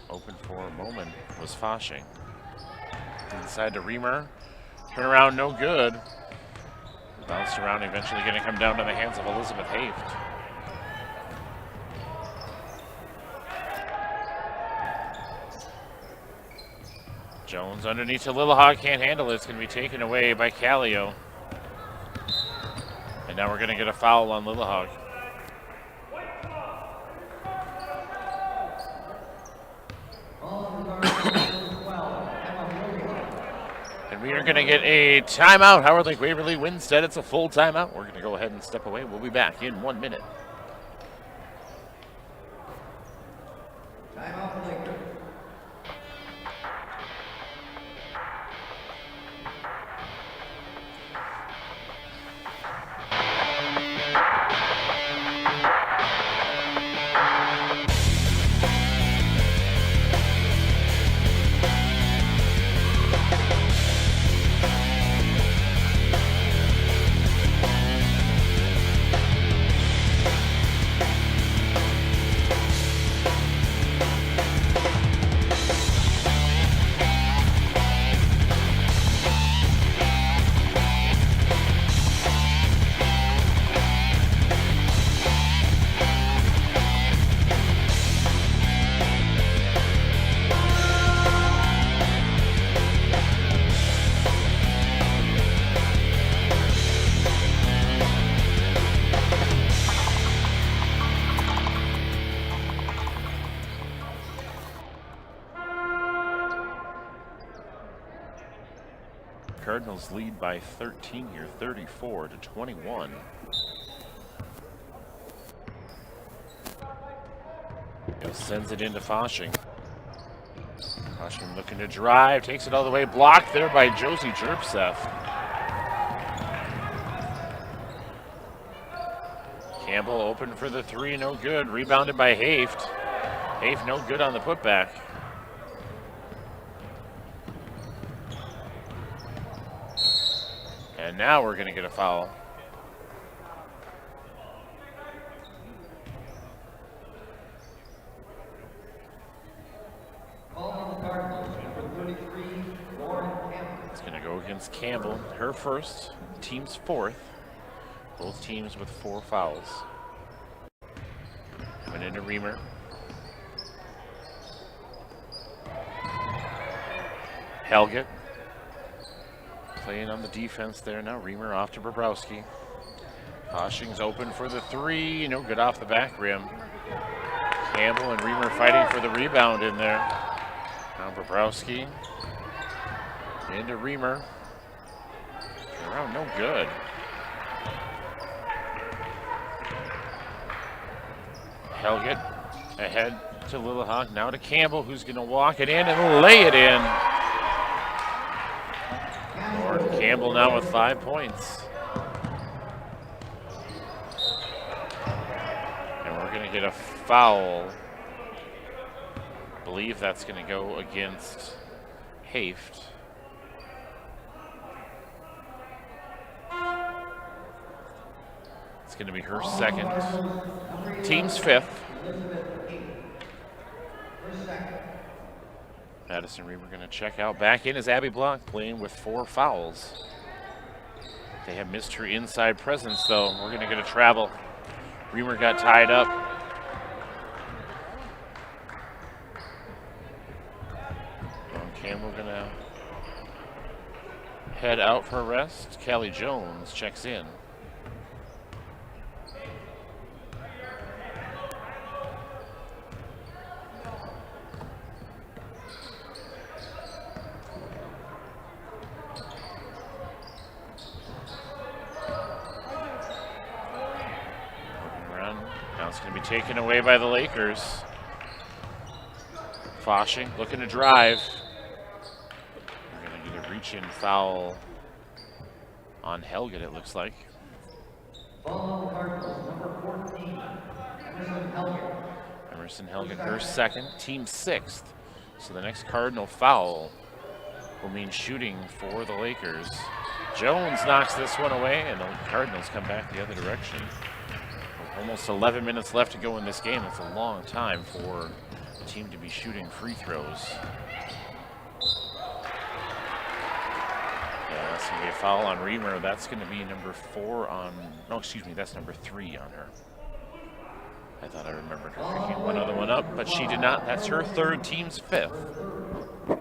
Open for a moment was Fasching. Inside to Reamer. Turn around, no good. Bounced around, eventually going to come down to the hands of Elizabeth Haft. Jones underneath to Lillehog, can't handle it. It's going to be taken away by Callio. And now we're going to get a foul on Lillehog. And we are going to get a timeout. Howard Lake Waverly Winstead. It's a full timeout. We're going to go ahead and step away. We'll be back in 1 minute. Timeout, Lakers. Cardinals lead by 13 here, 34-21. Sends it into Foshing. Foshing looking to drive, takes it all the way, blocked there by Josie Jerpseth. Campbell open for the three, no good. Rebounded by Haft. Haft no good on the putback. And now we're going to get a foul. It's going to go against Campbell. Her first, team's fourth. Both teams with 4 fouls. Coming into Reamer. Helget. Playing on the defense there now. Reamer off to Bobrowski. Foshing's open for the three. No good off the back rim. Campbell and Reamer fighting for the rebound in there. Now Bobrowski. Into Reamer. Around no good. Helget ahead to Lillehawk. Now to Campbell, who's going to walk it in and lay it in. Lauren Campbell now with 5 points. And we're going to get a foul. I believe that's going to go against Haft. It's going to be her second. Team's fifth. Madison Reamer going to check out. Back in is Abby Block, playing with 4 fouls. They have missed her inside presence, though. We're going to get a travel. Reamer got tied up. Campbell going to head out for a rest. Callie Jones checks in. Taken away by the Lakers. Foshing looking to drive. We're going to get a reach-in foul on Helget, it looks like. Foul Cardinals, number 14, Emerson Helget. Emerson Helget, her second, team 6th. So the next Cardinal foul will mean shooting for the Lakers. Jones knocks this one away, and the Cardinals come back the other direction. Almost 11 minutes left to go in this game. It's a long time for the team to be shooting free throws. Yeah, that's going to be a foul on Reamer. That's going to be number 4 on, no, excuse me, that's number 3 on her. I thought I remembered her picking one other one up, but she did not. That's her third, team's 5th.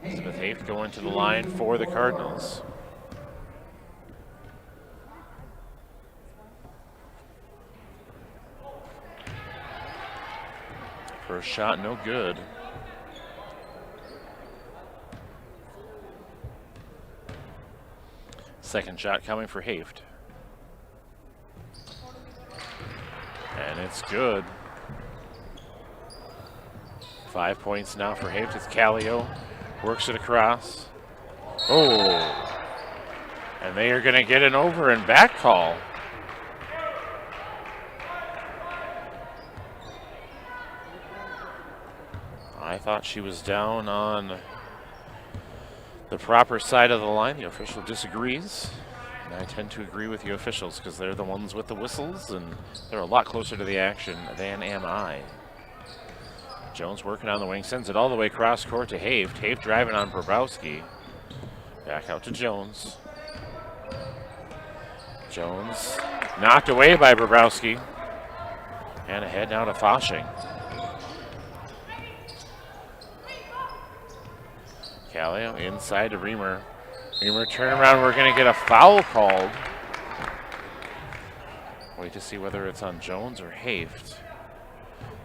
Elizabeth Haft going to the line for the Cardinals. First shot, no good. Second shot coming for Haft. And it's good. 5 points now for Haft. It's Callio. Works it across. Oh. And they are going to get an over and back call. I thought she was down on the proper side of the line. The official disagrees. And I tend to agree with the officials because they're the ones with the whistles and they're a lot closer to the action than am I. Jones working on the wing, sends it all the way cross court to Haft. Haft driving on Bobrowski. Back out to Jones. Jones knocked away by Bobrowski. And ahead now to Foshing. Callio inside to Reamer. Reamer turnaround. We're going to get a foul called. Wait to see whether it's on Jones or Haft.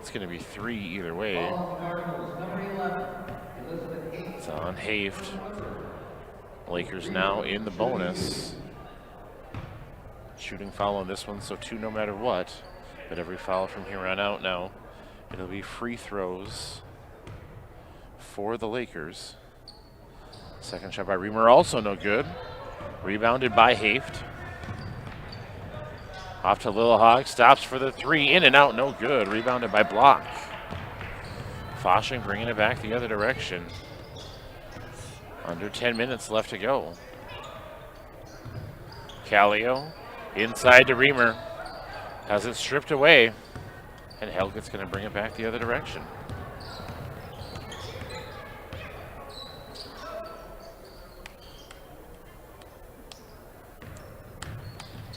It's going to be 3 either way. It's on Haft. Lakers now in the bonus. Shooting foul on this one, so 2 no matter what. But every foul from here on out now, it'll be free throws for the Lakers. Second shot by Reamer, also no good. Rebounded by Haft. Off to Little Hog, stops for the 3, in and out, no good. Rebounded by Block. Foshing bringing it back the other direction. Under 10 minutes left to go. Callio inside to Reamer. Has it stripped away. And Helget's going to bring it back the other direction.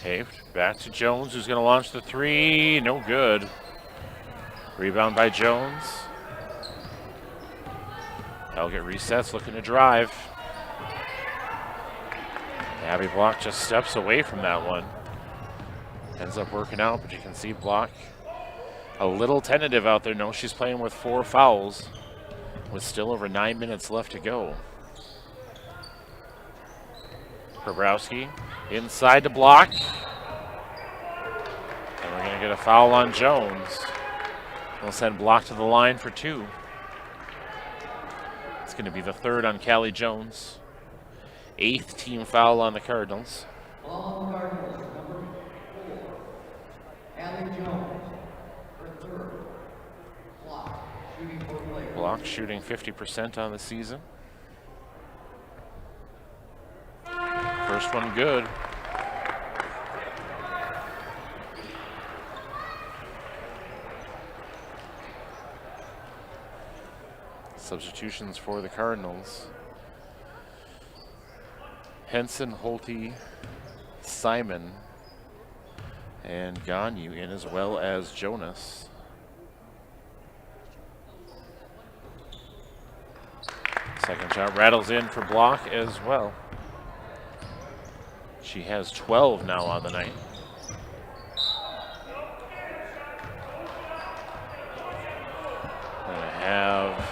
Haft back to Jones, who's going to launch the 3. No good. Rebound by Jones. Helget resets, looking to drive. Abby Block just steps away from that one. Ends up working out, but you can see Block a little tentative out there. No, she's playing with 4 fouls with still over 9 minutes left to go. Krabrowski inside to Block. And we're going to get a foul on Jones. We'll send Block to the line for 2. It's going to be the 3rd on Callie Jones. 8th team foul on the Cardinals. Ball on the Cardinals, number 4. Callie Jones, her 3rd. Block, shooting for the Lakers. Block shooting 50% on the season. First one good. Substitutions for the Cardinals. Henson, Holte, Simon, and Ganyu in, as well as Jonas. Second shot rattles in for Block as well. She has 12 now on the night. Gonna have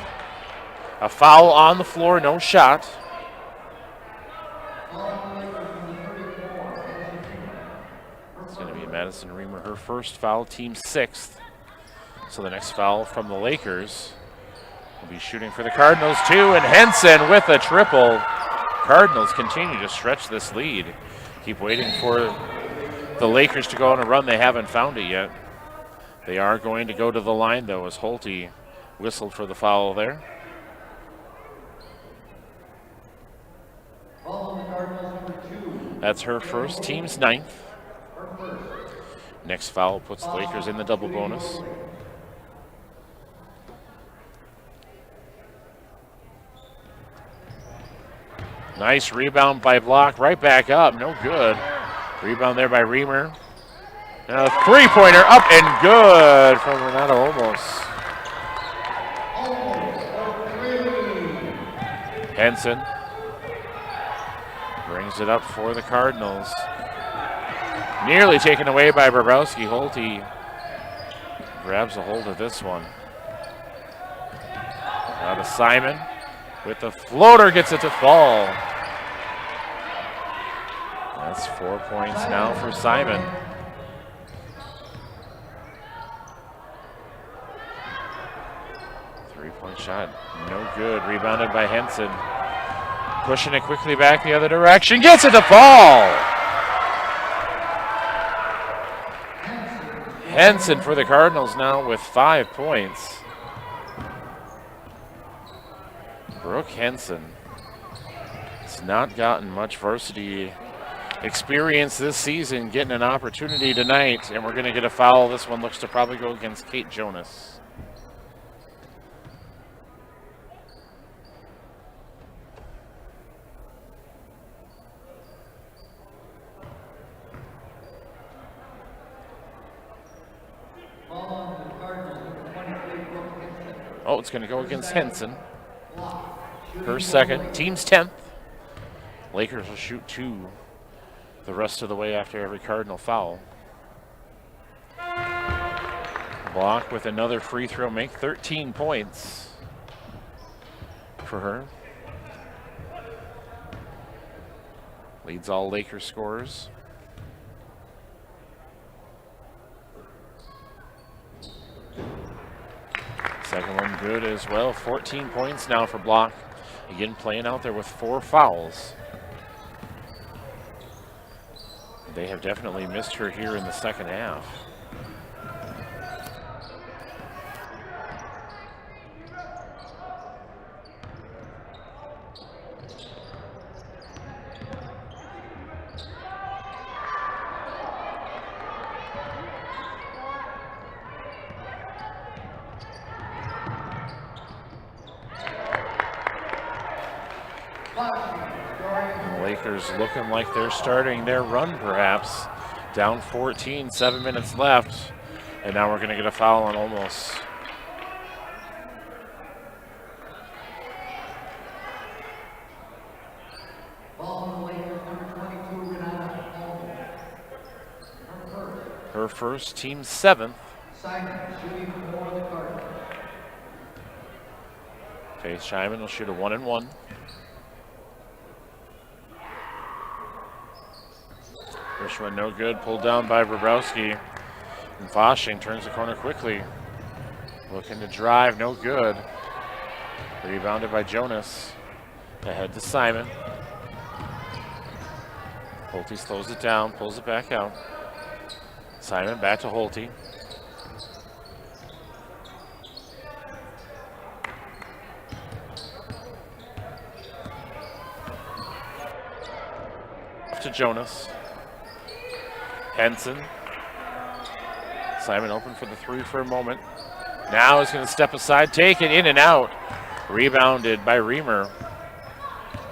a foul on the floor, no shot. It's going to be Madison Reamer, her first foul, team 6th. So the next foul from the Lakers will be shooting for the Cardinals too, and Henson with a triple. Cardinals continue to stretch this lead. Keep waiting for the Lakers to go on a run. They haven't found it yet. They are going to go to the line though, as Holte whistled for the foul there. That's her first, team's 9th. Next foul puts the Lakers in the double bonus. Nice rebound by Block, right back up, no good. Rebound there by Reamer. And a 3-pointer up and good from Renata Olmos. Henson brings it up for the Cardinals. Nearly taken away by Bobrowski. Holte grabs a hold of this one. Now to Simon with the floater, gets it to fall. That's 4 points now for Simon. Three-point shot, no good. Rebounded by Henson. Pushing it quickly back the other direction, gets it to fall. Henson for the Cardinals now with 5 points. Brooke Henson has not gotten much varsity experience this season, getting an opportunity tonight, and we're going to get a foul. This one looks to probably go against Kate Jonas. Oh, it's going to go against Henson. Her second, team's 10th. Lakers will shoot 2 the rest of the way after every Cardinal foul. Block with another free throw, make 13 points for her. Leads all Laker scorers. Second one good as well. 14 points now for Block. Again, playing out there with 4 fouls. They have definitely missed her here in the second half. Lakers looking like they're starting their run, perhaps. Down 14, 7 minutes left. And now we're going to get a foul on almost. Her first, team 7th. Faith Scheiman will shoot a 1-and-1. First one no good, pulled down by Bobrowski. And Foshing turns the corner quickly. Looking to drive, no good. Rebounded by Jonas. Ahead to Simon. Holte slows it down, pulls it back out. Simon back to Holte. To Jonas. Henson. Simon open for the 3 for a moment. Now he's going to step aside, take it in and out. Rebounded by Reamer.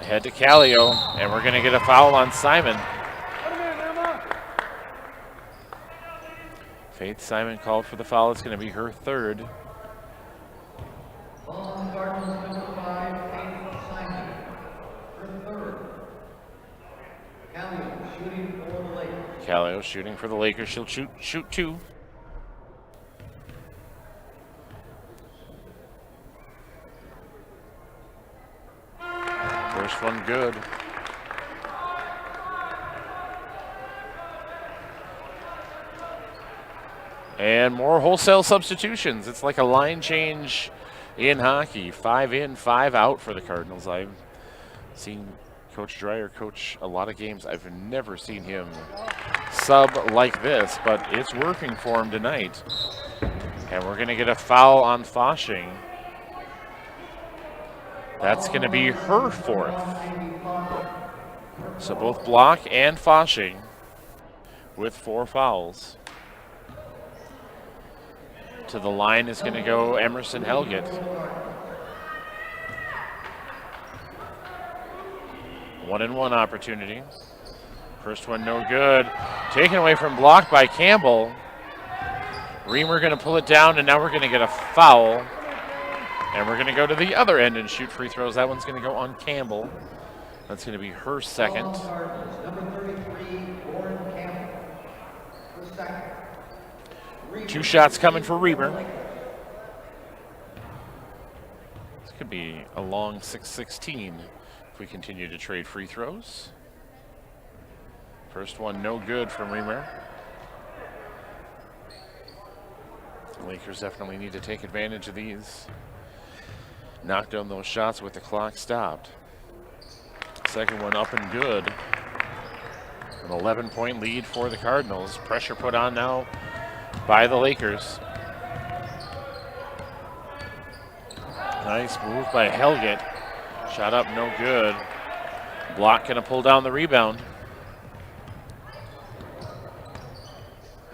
Ahead to Callio, and we're going to get a foul on Simon. Faith Simon called for the foul. It's going to be her 3rd. Callio shooting for the Lakers. She'll shoot 2. First one good. And more wholesale substitutions. It's like a line change in hockey. 5 in, 5 out for the Cardinals. I've seen Coach Dreyer coach a lot of games. I've never seen him sub like this, but it's working for him tonight. And we're going to get a foul on Foshing. That's going to be her 4th. So both Block and Foshing with 4 fouls. To the line is going to go Emerson Helgett. 1-and-1 opportunity. First one no good. Taken away from Block by Campbell. Reamer going to pull it down, and now we're going to get a foul. And we're going to go to the other end and shoot free throws. That one's going to go on Campbell. That's going to be her 2nd. Number 33, Lauren Campbell. Her 2nd. 2 shots coming for Reamer. This could be a long 6-16 if we continue to trade free throws. First one no good from Reamer. The Lakers definitely need to take advantage of these. Knock down those shots with the clock stopped. Second one up and good. An 11-point lead for the Cardinals. Pressure put on now by the Lakers. Nice move by Helgett. Shot up, no good. Block gonna pull down the rebound.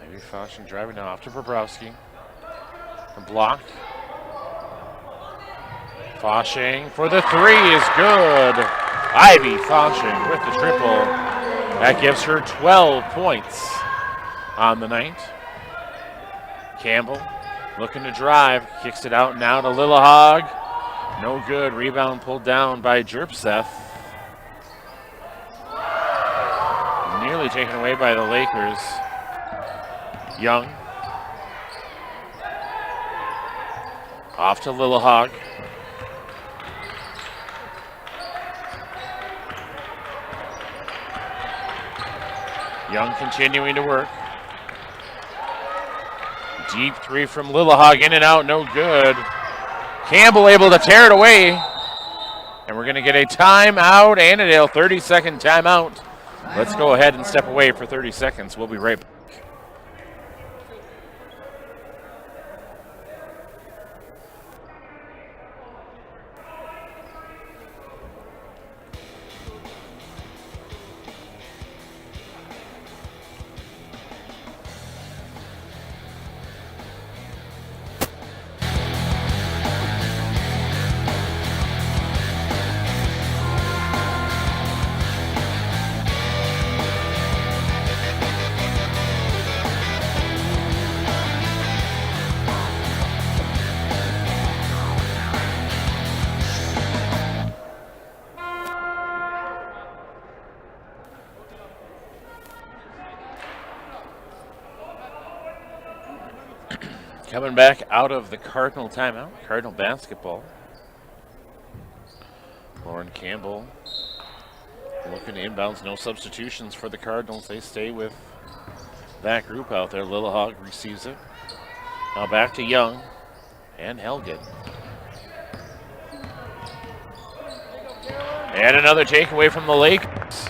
Maybe Foshing driving now off to Bobrowski. The block. Foshing for the 3 is good. Ivy Foshing with the triple. That gives her 12 points on the night. Campbell looking to drive, kicks it out now to Lillehog. No good. Rebound pulled down by Jerpseth. Nearly taken away by the Lakers. Young. Off to Lillehog. Young continuing to work. Deep three from Lillehaug, in and out, no good. Campbell able to tear it away. And we're going to get a timeout. Annandale, 30-second timeout. Let's go ahead and step away for 30 seconds. We'll be right back. Coming back out of the Cardinal timeout, Cardinal basketball. Lauren Campbell looking to inbounds, no substitutions for the Cardinals. They stay with that group out there. Lillehaug receives it. Now back to Young and Helget. And another takeaway from the Lakers.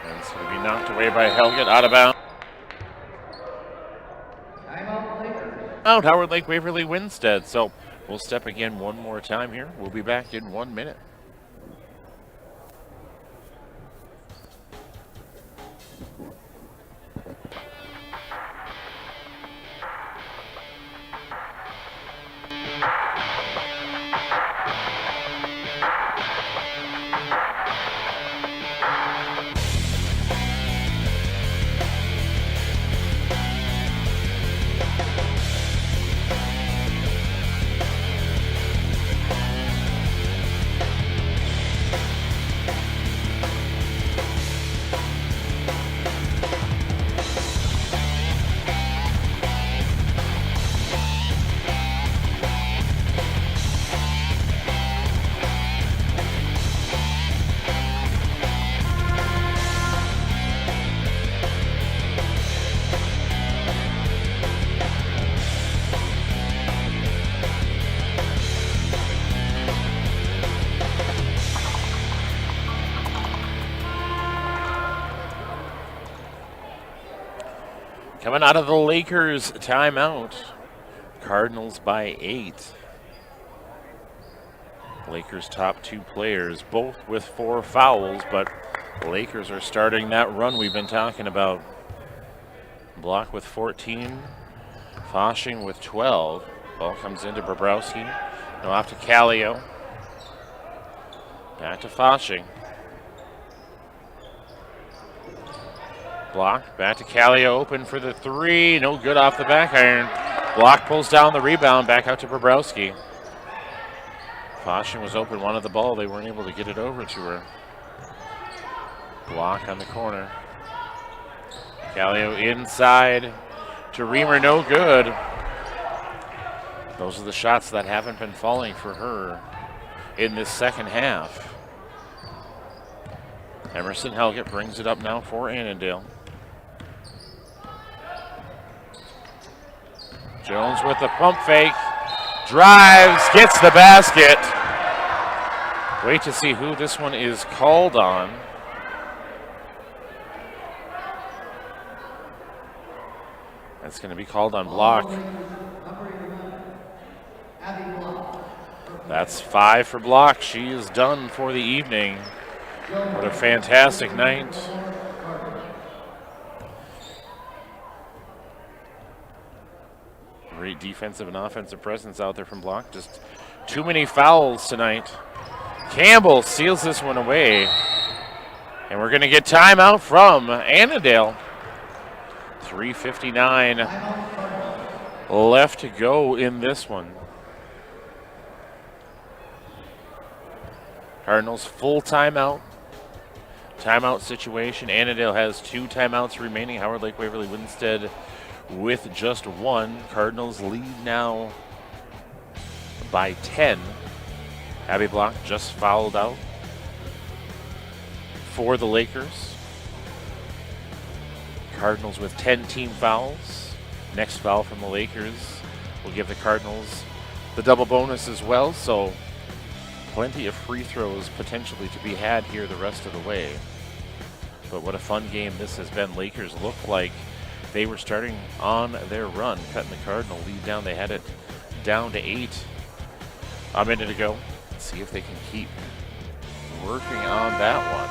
And it's going to be knocked away by Helget, out of bounds. Out Howard Lake Waverly Winstead. So we'll step again one more time here. We'll be back in 1 minute. Coming out of the Lakers timeout, Cardinals by 8. Lakers' top two players, both with 4 fouls, but the Lakers are starting that run we've been talking about. Block with 14, Foshing with 12. Ball comes into Bobrowski. Now off to Callio. Back to Foshing. Block, back to Callio, open for the 3. No good off the back iron. Block pulls down the rebound, back out to Bobrowski. Foshing was open, wanted the ball. They weren't able to get it over to her. Block on the corner. Callio inside to Reamer, no good. Those are the shots that haven't been falling for her in this second half. Emerson Helget brings it up now for Annandale. Jones with the pump fake, drives, gets the basket. Wait to see who this one is called on. That's going to be called on Block. That's 5 for Block. She is done for the evening. What a fantastic night. Great defensive and offensive presence out there from Block. Just too many fouls tonight. Campbell seals this one away. And we're going to get timeout from Annandale. 3:59 left to go in this one. Cardinals full timeout. Timeout situation. Annandale has 2 timeouts remaining. Howard Lake Waverly Winstead with just 1. Cardinals lead now by 10. Abby Block just fouled out. for the Lakers. Cardinals with 10 team fouls. Next foul from the Lakers will give the Cardinals the double bonus as well, so plenty of free throws potentially to be had here the rest of the way. But what a fun game this has been. Lakers look like they were starting on their run, cutting the Cardinal lead down. They had it down to 8 a minute ago. Let's see if they can keep working on that one.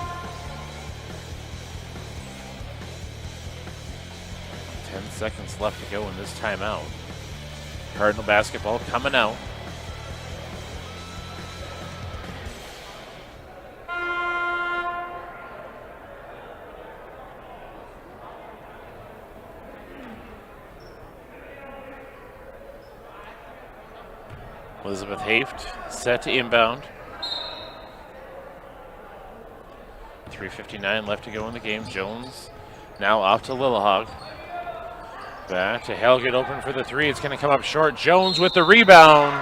10 seconds left to go in this timeout. Cardinal basketball coming out. Elizabeth Haft set to inbound. 3:59 left to go in the game. Jones now off to Lillehog. Back to Helget, open for the three. It's going to come up short. Jones with the rebound,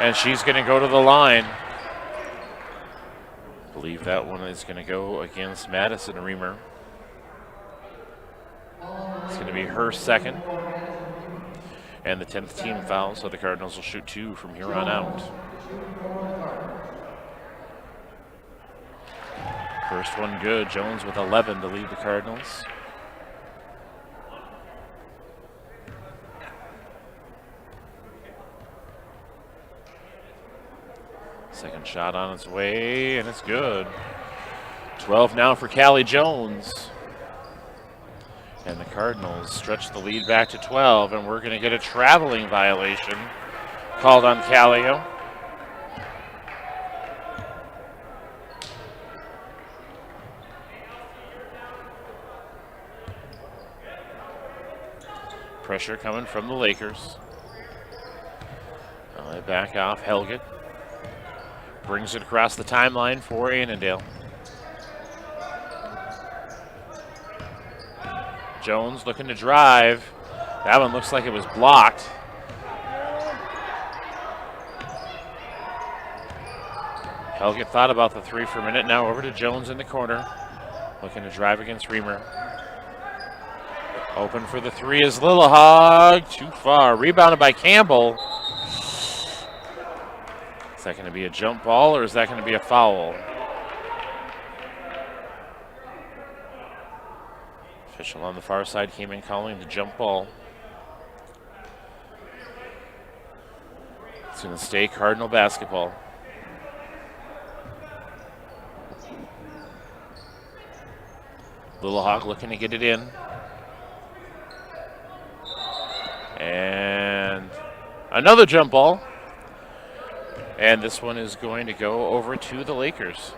and she's going to go to the line. I believe that one is going to go against Madison Reamer. It's going to be her second, and the 10th team foul, so the Cardinals will shoot 2 from here on out. First one good. Jones with 11 to lead the Cardinals. Second shot on its way, and it's good. 12 now for Callie Jones. And the Cardinals stretch the lead back to 12, and we're going to get a traveling violation called on Callio. Pressure coming from the Lakers. They back off. Helget brings it across the timeline for Annandale. Jones looking to drive. That one looks like it was blocked. Helget thought about the three for a minute. Now over to Jones in the corner. Looking to drive against Reamer. Open for the three is Lillehog. Too far. Rebounded by Campbell. Is that going to be a jump ball or is that going to be a foul? Official on the far side came in calling the jump ball. It's going to stay Cardinal basketball. Lillehog looking to get it in. And another jump ball. And this one is going to go over to the Lakers.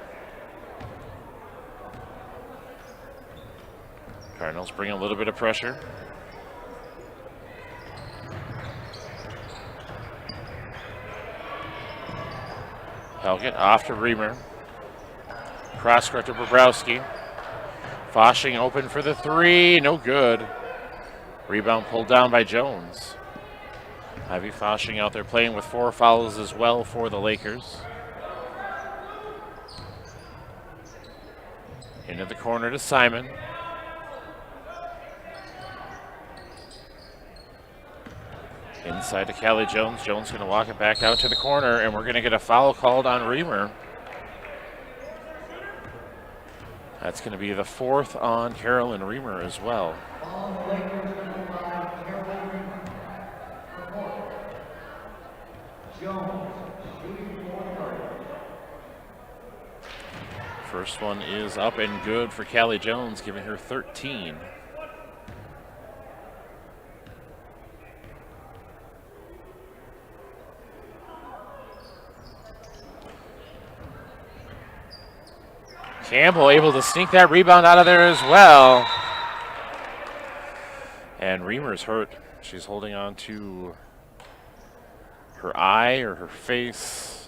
Cardinals bring a little bit of pressure. Helget off to Reamer. Cross court to Bobrowski. Foshing open for the three. No good. Rebound pulled down by Jones. Ivy Foshing out there playing with 4 fouls as well for the Lakers. Into the corner to Simon. Inside to Callie Jones. Jones going to walk it back out to the corner, and we're going to get a foul called on Reamer. That's going to be the 4th on Carolyn Reamer as well. First one is up and good for Callie Jones, giving her 13. Campbell able to sneak that rebound out of there as well. And Reamer's hurt. She's holding on to her eye or her face.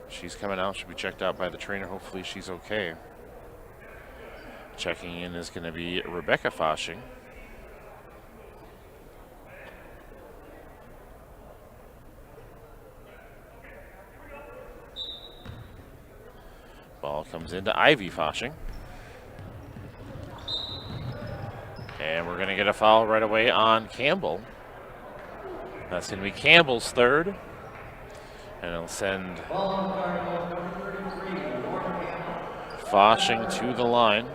She's coming out. She'll be checked out by the trainer. Hopefully she's okay. Checking in is going to be Rebecca Foshing. Ball Comes into Ivy Foshing. And we're going to get a foul right away on Campbell. That's going to be Campbell's third. And it'll send Foshing to the line.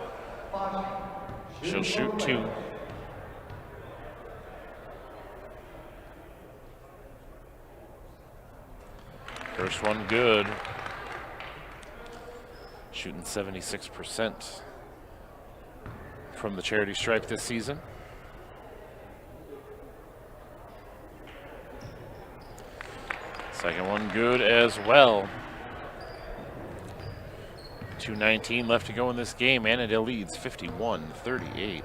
She'll shoot 2. First one good. Shooting 76% from the charity stripe this season. Second one good as well. 2:19 left to go in this game. Annandale leads 51-38.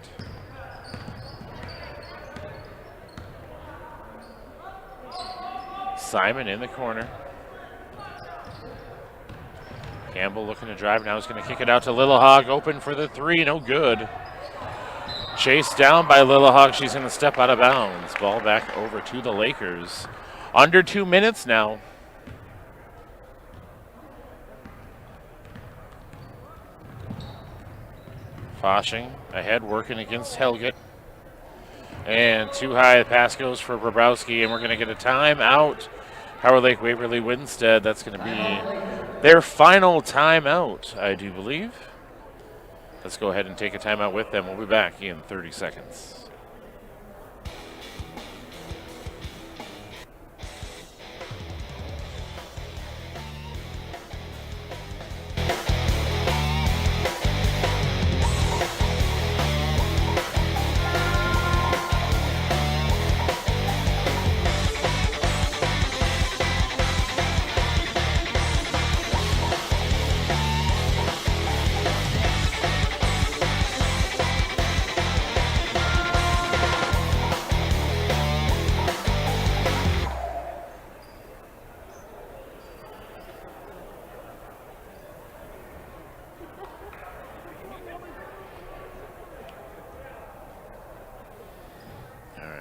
Simon in the corner. Campbell looking to drive. Now he's going to kick it out to Lillehog. Open for the 3. No good. Chased down by Lillehog. She's going to step out of bounds. Ball back over to the Lakers. Under 2 minutes now. Foshing ahead, working against Helget. And too high. The pass goes for Bobrowski, and we're going to get a timeout. Howard Lake Waverly Winstead. That's going to be their final timeout, I do believe. Let's go ahead and take a timeout with them. We'll be back in 30 seconds.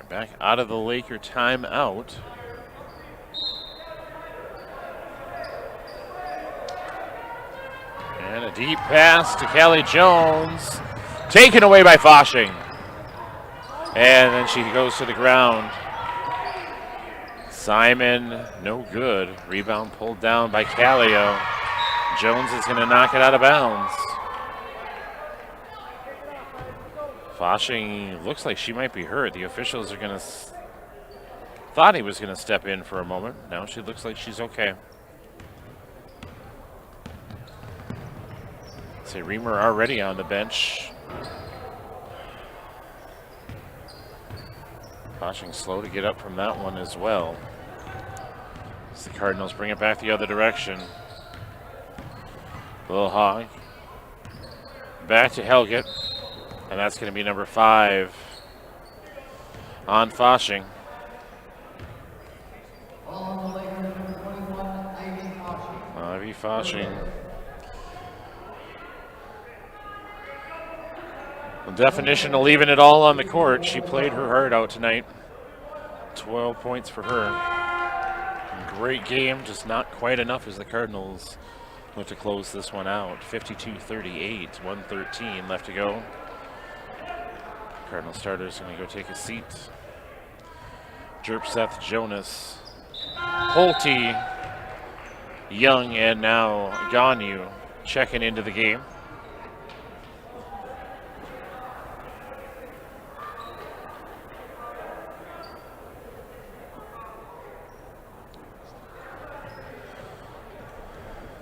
Back out of the Laker timeout. And a deep pass to Callie Jones. Taken away by Foshing. And then she goes to the ground. Simon, no good. Rebound pulled down by Callio. Jones is going to knock it out of bounds. Foshing looks like she might be hurt. The officials are going to thought he was going to step in for a moment. Now she looks like she's okay. See Reamer already on the bench. Foshing slow to get up from that one as well. As the Cardinals bring it back the other direction. Lillehog. Back to Helget. And that's going to be number 5 on Foshing. Ivy Foshing. The definition of leaving it all on the court. She played her heart out tonight. 12 points for her. Great game, just not quite enough as the Cardinals look to close this one out. 52-38, 1:13 left to go. Cardinal starters going to go take a seat. Jerpseth, Jonas, Holte, Young, and now Gonu checking into the game.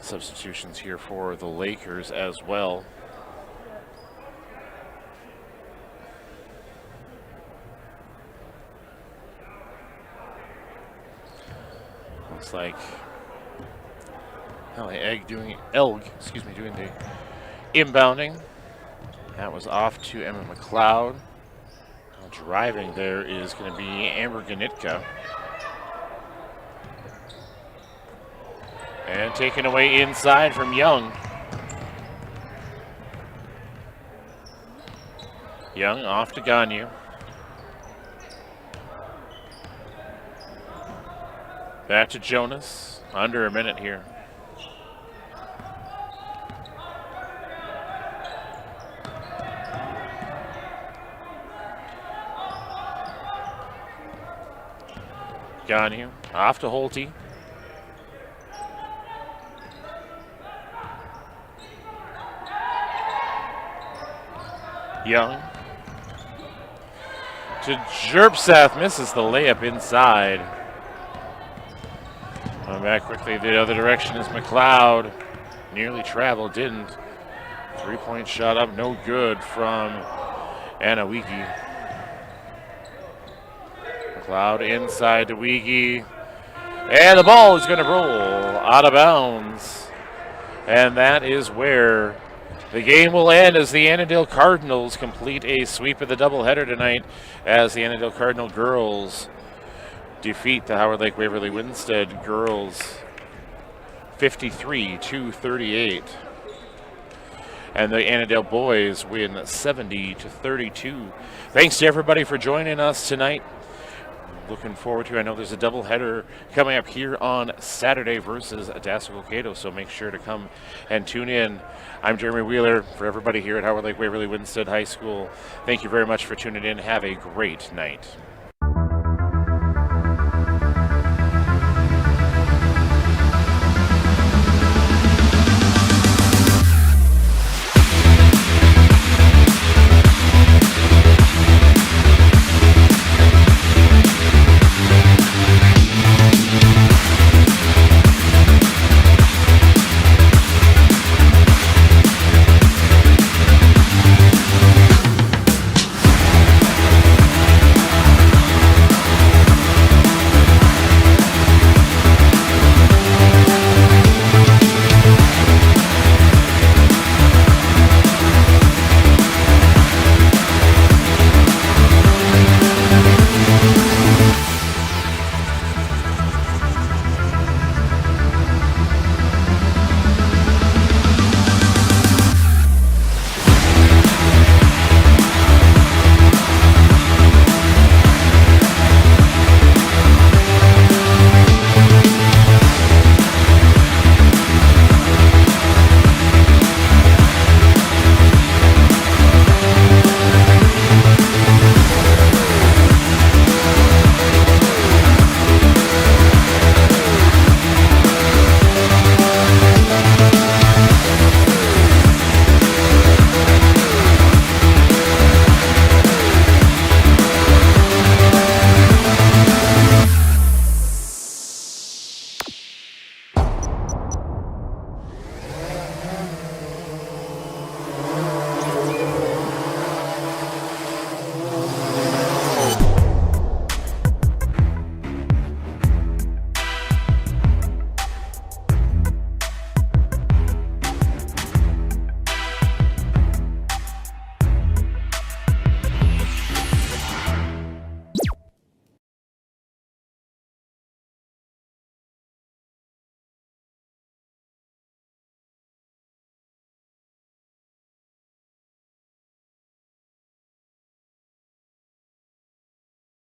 Substitutions here for the Lakers as well. Looks like Elg doing the inbounding. That was off to Emma McLeod. Driving there is going to be Amber Ganitka. And taken away inside from Young. Young off to Gonu. Back to Jonas. Under a minute here. Gonu off to Holte. Young to Jerpsath, misses the layup inside. Going back quickly the other direction is McLeod. Nearly traveled, didn't. 3-point shot up, no good from Anawiki. McLeod inside to Wiki. And the ball is going to roll out of bounds. And that is where the game will end as the Annandale Cardinals complete a sweep of the doubleheader tonight as the Annandale Cardinal girls defeat the Howard Lake Waverly Winstead girls 53-38. And the Annandale boys win 70-32. Thanks to everybody for joining us tonight. Looking forward to, I know there's a doubleheader coming up here on Saturday versus Dassel-Cokato, so make sure to come and tune in. I'm Jeremy Wheeler. For everybody here at Howard Lake Waverly Winstead High School, thank you very much for tuning in. Have a great night.